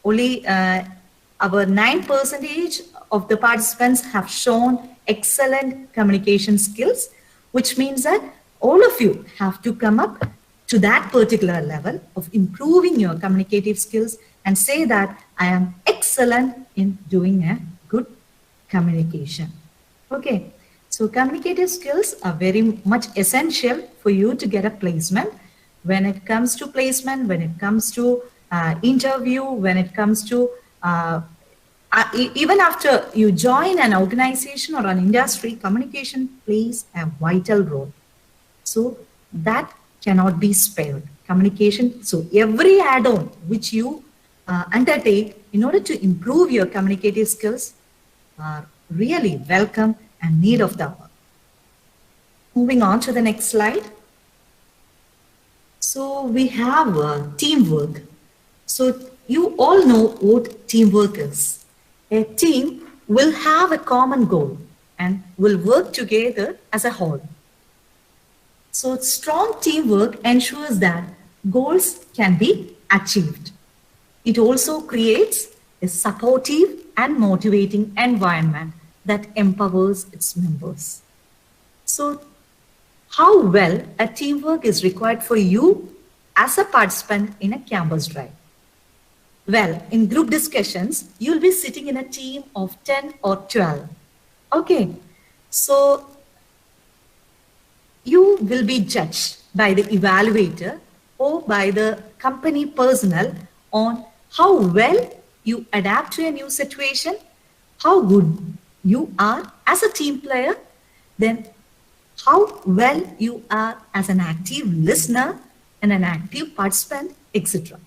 Only our 9% of the participants have shown excellent communication skills, which means that all of you have to come up to that particular level of improving your communicative skills and say that I am excellent in doing a good communication. Okay, so communicative skills are very much essential for you to get a placement. When it comes to placement, when it comes to interview, when it comes to even after you join an organization or an industry, communication plays a vital role. So that cannot be spared. Communication, so every add-on which you undertake in order to improve your communicative skills are really welcome and need of the hour. Moving on to the next slide. So we have teamwork. So you all know what teamwork is. A team will have a common goal and will work together as a whole. So strong teamwork ensures that goals can be achieved. It also creates a supportive and motivating environment that empowers its members. So how well a teamwork is required for you as a participant in a campus drive? Well, in group discussions, you'll be sitting in a team of 10 or 12. Okay, so you will be judged by the evaluator or by the company personnel on how well you adapt to a new situation, how good you are as a team player, then how well you are as an active listener and an active participant, etc.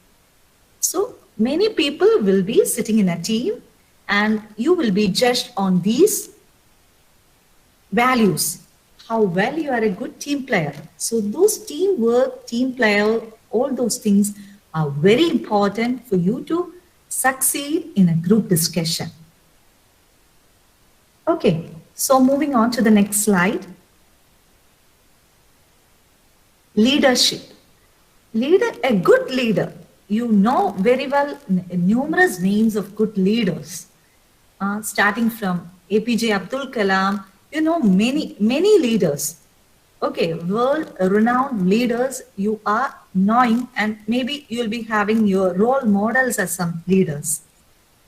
So many people will be sitting in a team and you will be judged on these values, how well you are a good team player. So those teamwork, team player, all those things are very important for you to succeed in a group discussion. Okay, so moving on to the next slide. Leadership. A good leader. You know very well numerous names of good leaders, starting from APJ Abdul Kalam. You know many leaders. Okay, world-renowned leaders you are knowing, and maybe you'll be having your role models as some leaders.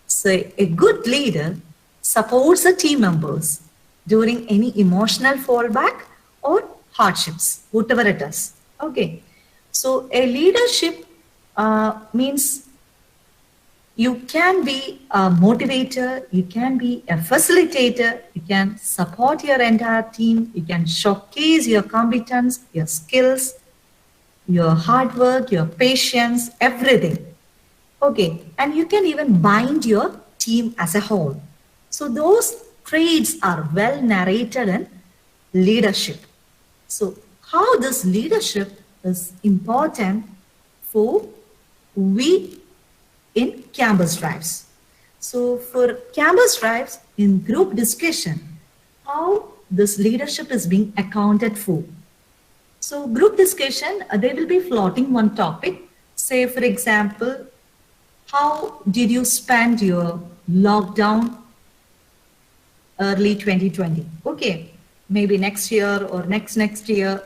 So a good leader supports the team members, during any emotional fallback or hardships, whatever it is. Okay. So a leadership means you can be a motivator, you can be a facilitator, you can support your entire team, you can showcase your competence, your skills, your hard work, your patience, everything. Okay, and you can even bind your team as a whole. So those traits are well narrated in leadership. So how this leadership is important for we in campus drives. So for campus drives in group discussion, how this leadership is being accounted for. So group discussion, they will be floating one topic. Say for example, how did you spend your lockdown early 2020? Okay, maybe next year or next year,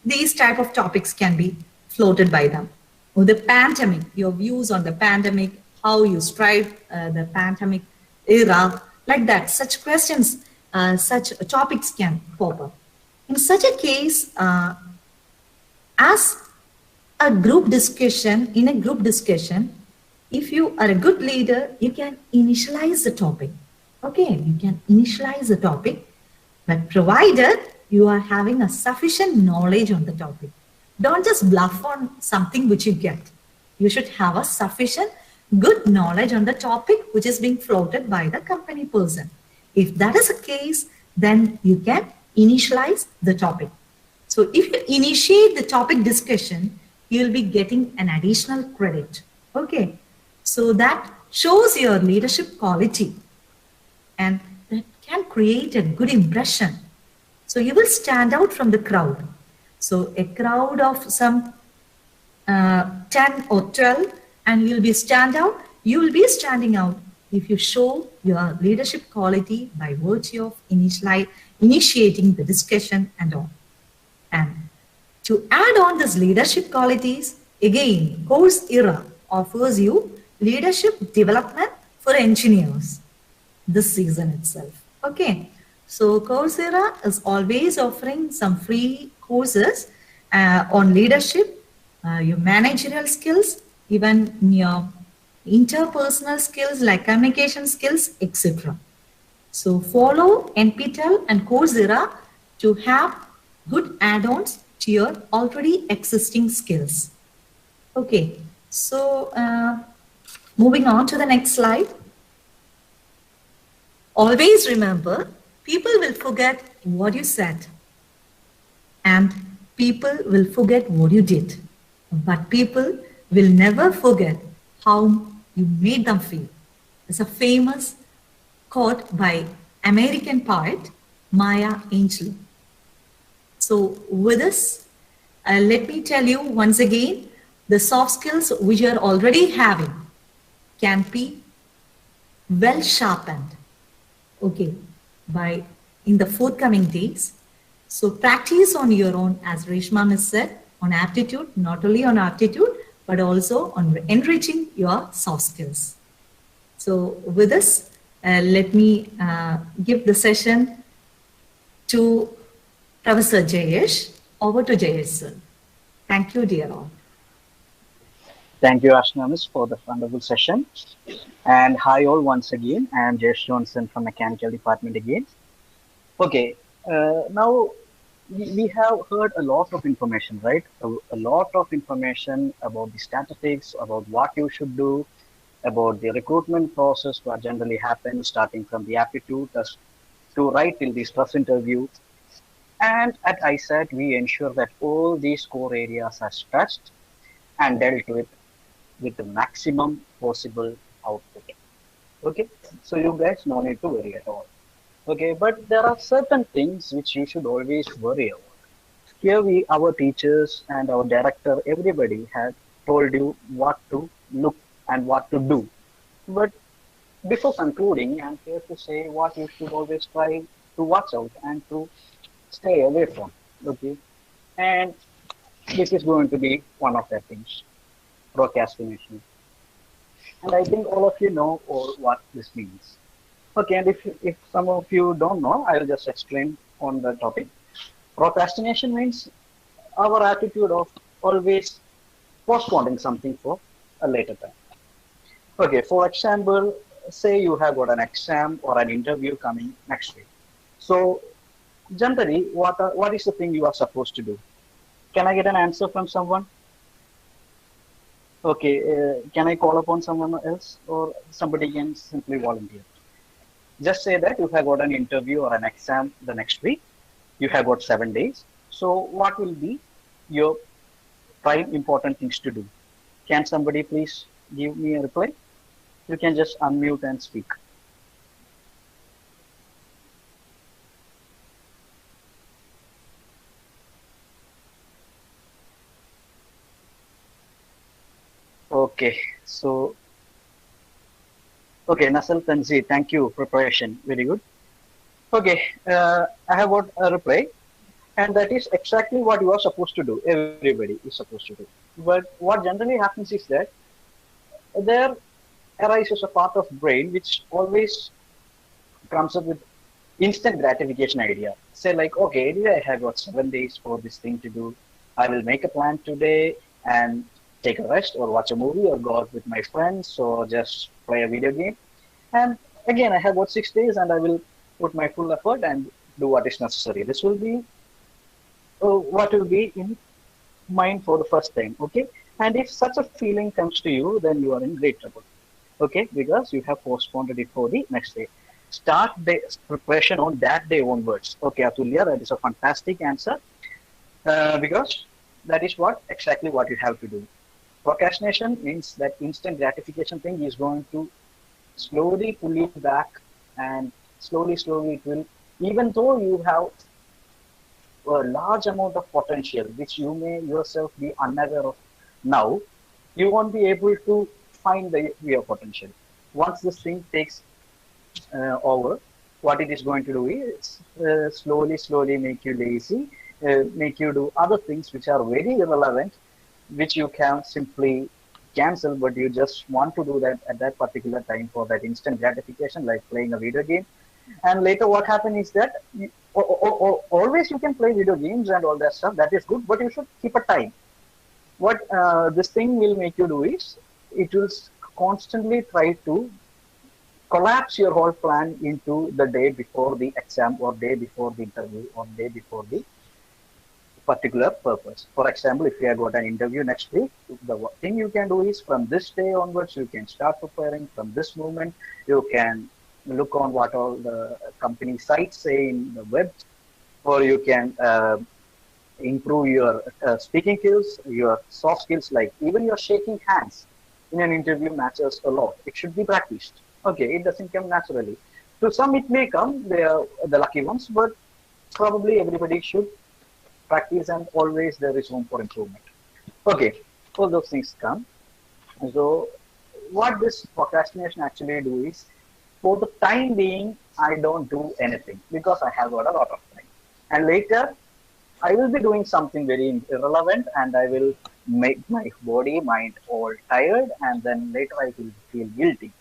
these type of topics can be floated by them. Or the pandemic, your views on the pandemic, how you strive the pandemic era, like that. Such questions, such topics can pop up. In such a case, as a group discussion, in a group discussion, if you are a good leader, you can initialize the topic. Okay, you can initialize the topic, but provided you are having a sufficient knowledge on the topic. Don't just bluff on something which you get. You should have a sufficient good knowledge on the topic which is being floated by the company person. If that is the case, then you can initialize the topic. So if you initiate the topic discussion, you'll be getting an additional credit. Okay, so that shows your leadership quality and that can create a good impression. So you will stand out from the crowd. So a crowd of some 10 or 12 and you'll be stand out. You will be standing out if you show your leadership quality by virtue of initiating the discussion and all. And to add on these leadership qualities, again, Coursera offers you leadership development for engineers this season itself. Okay, so Coursera is always offering some free courses on leadership, your managerial skills, even your interpersonal skills like communication skills, etc. So follow NPTEL and Coursera to have good add-ons to your already existing skills. Okay, so moving on to the next slide. Always remember, people will forget what you said and people will forget what you did, but people will never forget how you made them feel. It's a famous quote by American poet Maya Angelou. So with this, let me tell you once again, the soft skills which you are already having can be well sharpened, okay, by in the forthcoming days. So practice on your own, as Reshma has said, on aptitude, not only on aptitude, but also on enriching your soft skills. So with this, let me give the session to Professor Jayesh. Over to Jayesh, sir. Thank you, dear all. Thank you, Ashna Miss, for the wonderful session. And hi all once again. I am Jesh Johnson from Mechanical Department again. Okay, now we have heard a lot of information, right? A lot of information about the statistics, about what you should do, about the recruitment process, what generally happens, starting from the aptitude to right till the stress interview. And at AISAT, we ensure that all these core areas are stretched and dealt with the maximum possible output. Okay, so you guys no need to worry at all. Okay, but there are certain things which you should always worry about. Here our teachers and our director, everybody had told you what to look and what to do. But before concluding, I'm here to say what you should always try to watch out and to stay away from. Okay, and this is going to be one of the things, procrastination. And I think all of you know what this means. Okay, and if some of you don't know, I'll just explain on the topic. Procrastination means our attitude of always postponing something for a later time. Okay, for example, say you have got an exam or an interview coming next week. So generally, what is the thing you are supposed to do? Can I get an answer from someone? Okay, can I call upon someone else, or somebody can simply volunteer? Just say that you have got an interview or an exam the next week. You have got 7 days. So what will be your prime important things to do? Can somebody please give me a reply? You can just unmute and speak. Okay, so okay, Nasal Tanzi, thank you. Preparation, very good. Okay, I have got a reply, and that is exactly what you are supposed to do. Everybody is supposed to do. But what generally happens is that there arises a part of brain which always comes up with instant gratification idea. Say like, okay, anyway, I have got 7 days for this thing to do. I will make a plan today and take a rest or watch a movie or go out with my friends or just play a video game. And again, I have got 6 days and I will put my full effort and do what is necessary. This will be what will be in mind for the first time. Okay. And if such a feeling comes to you, then you are in great trouble. Okay, because you have postponed it for the next day. Start the preparation on that day onwards. Okay, Atulya, that is a fantastic answer because that is what exactly what you have to do. Procrastination means that instant gratification thing is going to slowly pull you back, and slowly it will, even though you have a large amount of potential which you may yourself be unaware of now, you won't be able to find your potential. Once this thing takes over, what it is going to do is slowly make you lazy, make you do other things which are very irrelevant, which you can simply cancel, but you just want to do that at that particular time for that instant gratification, like playing a video game. And later, what happens is that always you can play video games and all that stuff. That is good, but you should keep a time. What this thing will make you do is it will constantly try to collapse your whole plan into the day before the exam or day before the interview or day before the particular purpose. For example, if you have got an interview next week, the thing you can do is from this day onwards, you can start preparing. From this moment, you can look on what all the company sites say in the web, or you can improve your speaking skills, your soft skills, like even your shaking hands in an interview matters a lot. It should be practiced. Okay, it doesn't come naturally. To some, it may come, they are the lucky ones, but probably everybody should practice, and always there is room for improvement. Okay, all those things come. So, what this procrastination actually do is, for the time being, I don't do anything because I have got a lot of time. And later, I will be doing something very irrelevant, and I will make my body, mind all tired, and then later I will feel guilty.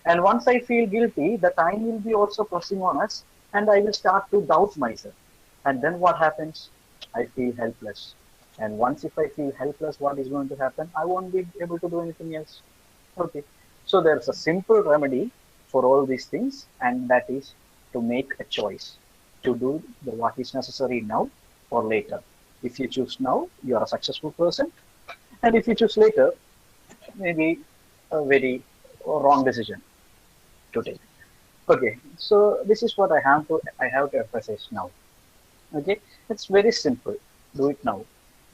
And once I feel guilty, the time will be also pressing on us, and I will start to doubt myself. And then what happens? I feel helpless. And once if I feel helpless, what is going to happen? I won't be able to do anything else. Okay. So there's a simple remedy for all these things, and that is to make a choice to do the what is necessary now or later. If you choose now, you are a successful person. And if you choose later, maybe a very wrong decision to take. Okay, so this is what I have to emphasize now. Okay, it's very simple. Do it now.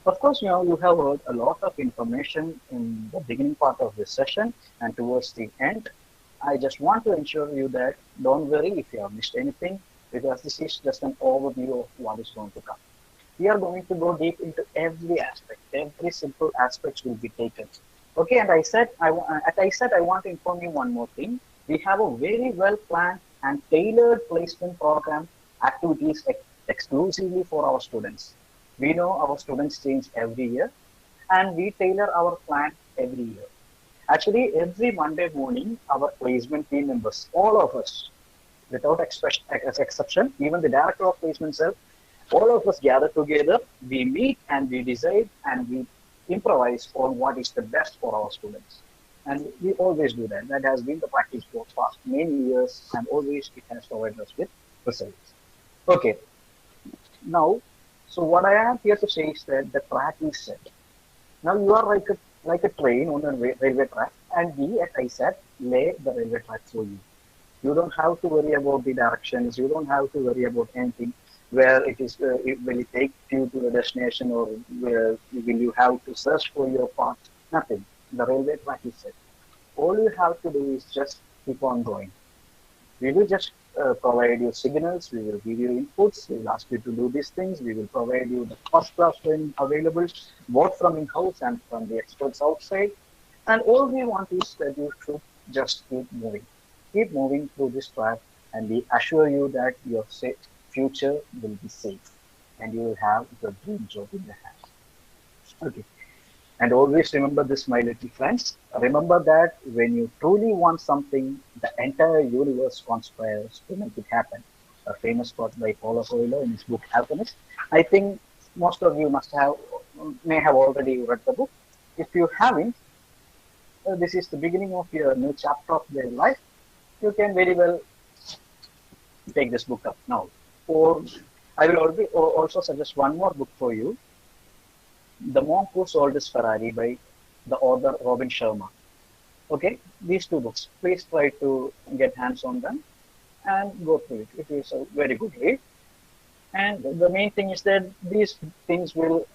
Of course, you have heard a lot of information in the beginning part of this session and towards the end. I just want to ensure you that don't worry if you have missed anything, because this is just an overview of what is going to come. We are going to go deep into every aspect. Every simple aspect will be taken. Okay, and I want to inform you one more thing. We have a very well planned and tailored placement program activities exclusively for our students. We know our students change every year, and we tailor our plan every year. Actually, every Monday morning, our placement team members, all of us, without exception, even the director of placement cell, all of us gather together, we meet and we decide and we improvise on what is the best for our students. And we always do that. That has been the practice for past many years, and always it has provided us with results. Okay, now, so what I am here to say is that the track is set. Now you are like a train on a railway track, and we at AISAT lay the railway track for you. You don't have to worry about the directions. You don't have to worry about anything. Where it is, will it take you to the destination, or where will you have to search for your path? Nothing. The railway track is set. All you have to do is just keep on going. We will just provide you signals. We will give you inputs. We will ask you to do these things. We will provide you the first class training available, both from in-house and from the experts outside. And all we want is that you should just keep moving. Keep moving through this track, and we assure you that your future will be safe, and you will have your dream job in your hand. Okay. And always remember this, my little friends. Remember that when you truly want something, the entire universe conspires to make it happen. A famous quote by Paulo Coelho in his book Alchemist. I think most of you may have already read the book. If you haven't, this is the beginning of your new chapter of their life. You can very well take this book up now. Or I will also suggest one more book for you. The Monk Who Sold His Ferrari by the author Robin Sharma. Okay, these two books. Please try to get hands on them and go through it. It is a very good read. And the main thing is that these things will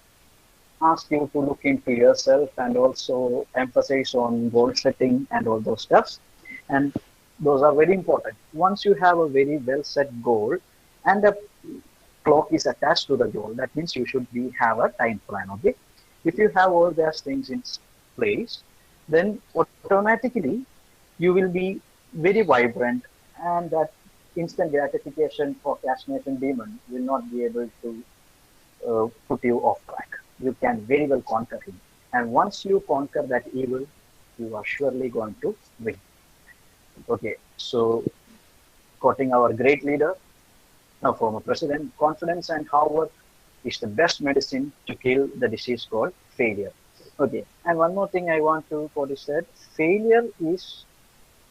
ask you to look into yourself and also emphasize on goal setting and all those stuffs. And those are very important. Once you have a very well set goal and the clock is attached to the goal, that means you should have a time plan. Okay, if you have all those things in place, then automatically you will be very vibrant, and that instant gratification procrastination demon will not be able to put you off track. You can very well conquer him, and once you conquer that evil, you are surely going to win. Okay, so quoting our great leader, our former president, confidence and hard work is the best medicine to kill the disease called failure. Okay, and one more thing I want to quote is that failure is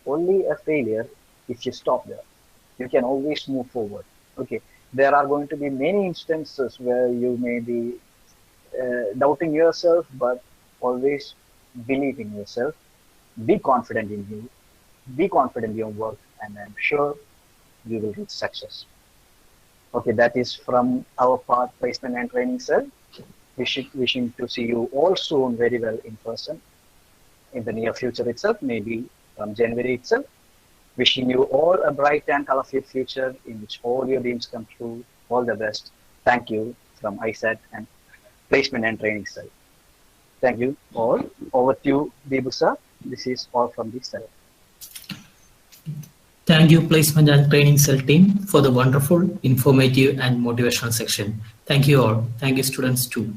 only a failure if you stop there. You can always move forward. Okay, there are going to be many instances where you may be doubting yourself, but always believe in yourself. Be confident in you. Be confident in your work, and I'm sure you will reach success. Okay, that is from our part, placement and training cell. Wishing to see you all soon very well in person in the near future itself, maybe from January itself. Wishing you all a bright and colorful future in which all your dreams come true. All the best. Thank you from AISAT and placement and training cell. Thank you all. Over to you, Deepu sir. This is all from this cell. Thank you, Placement and Training Cell team, for the wonderful, informative, and motivational section. Thank you all. Thank you, students, too.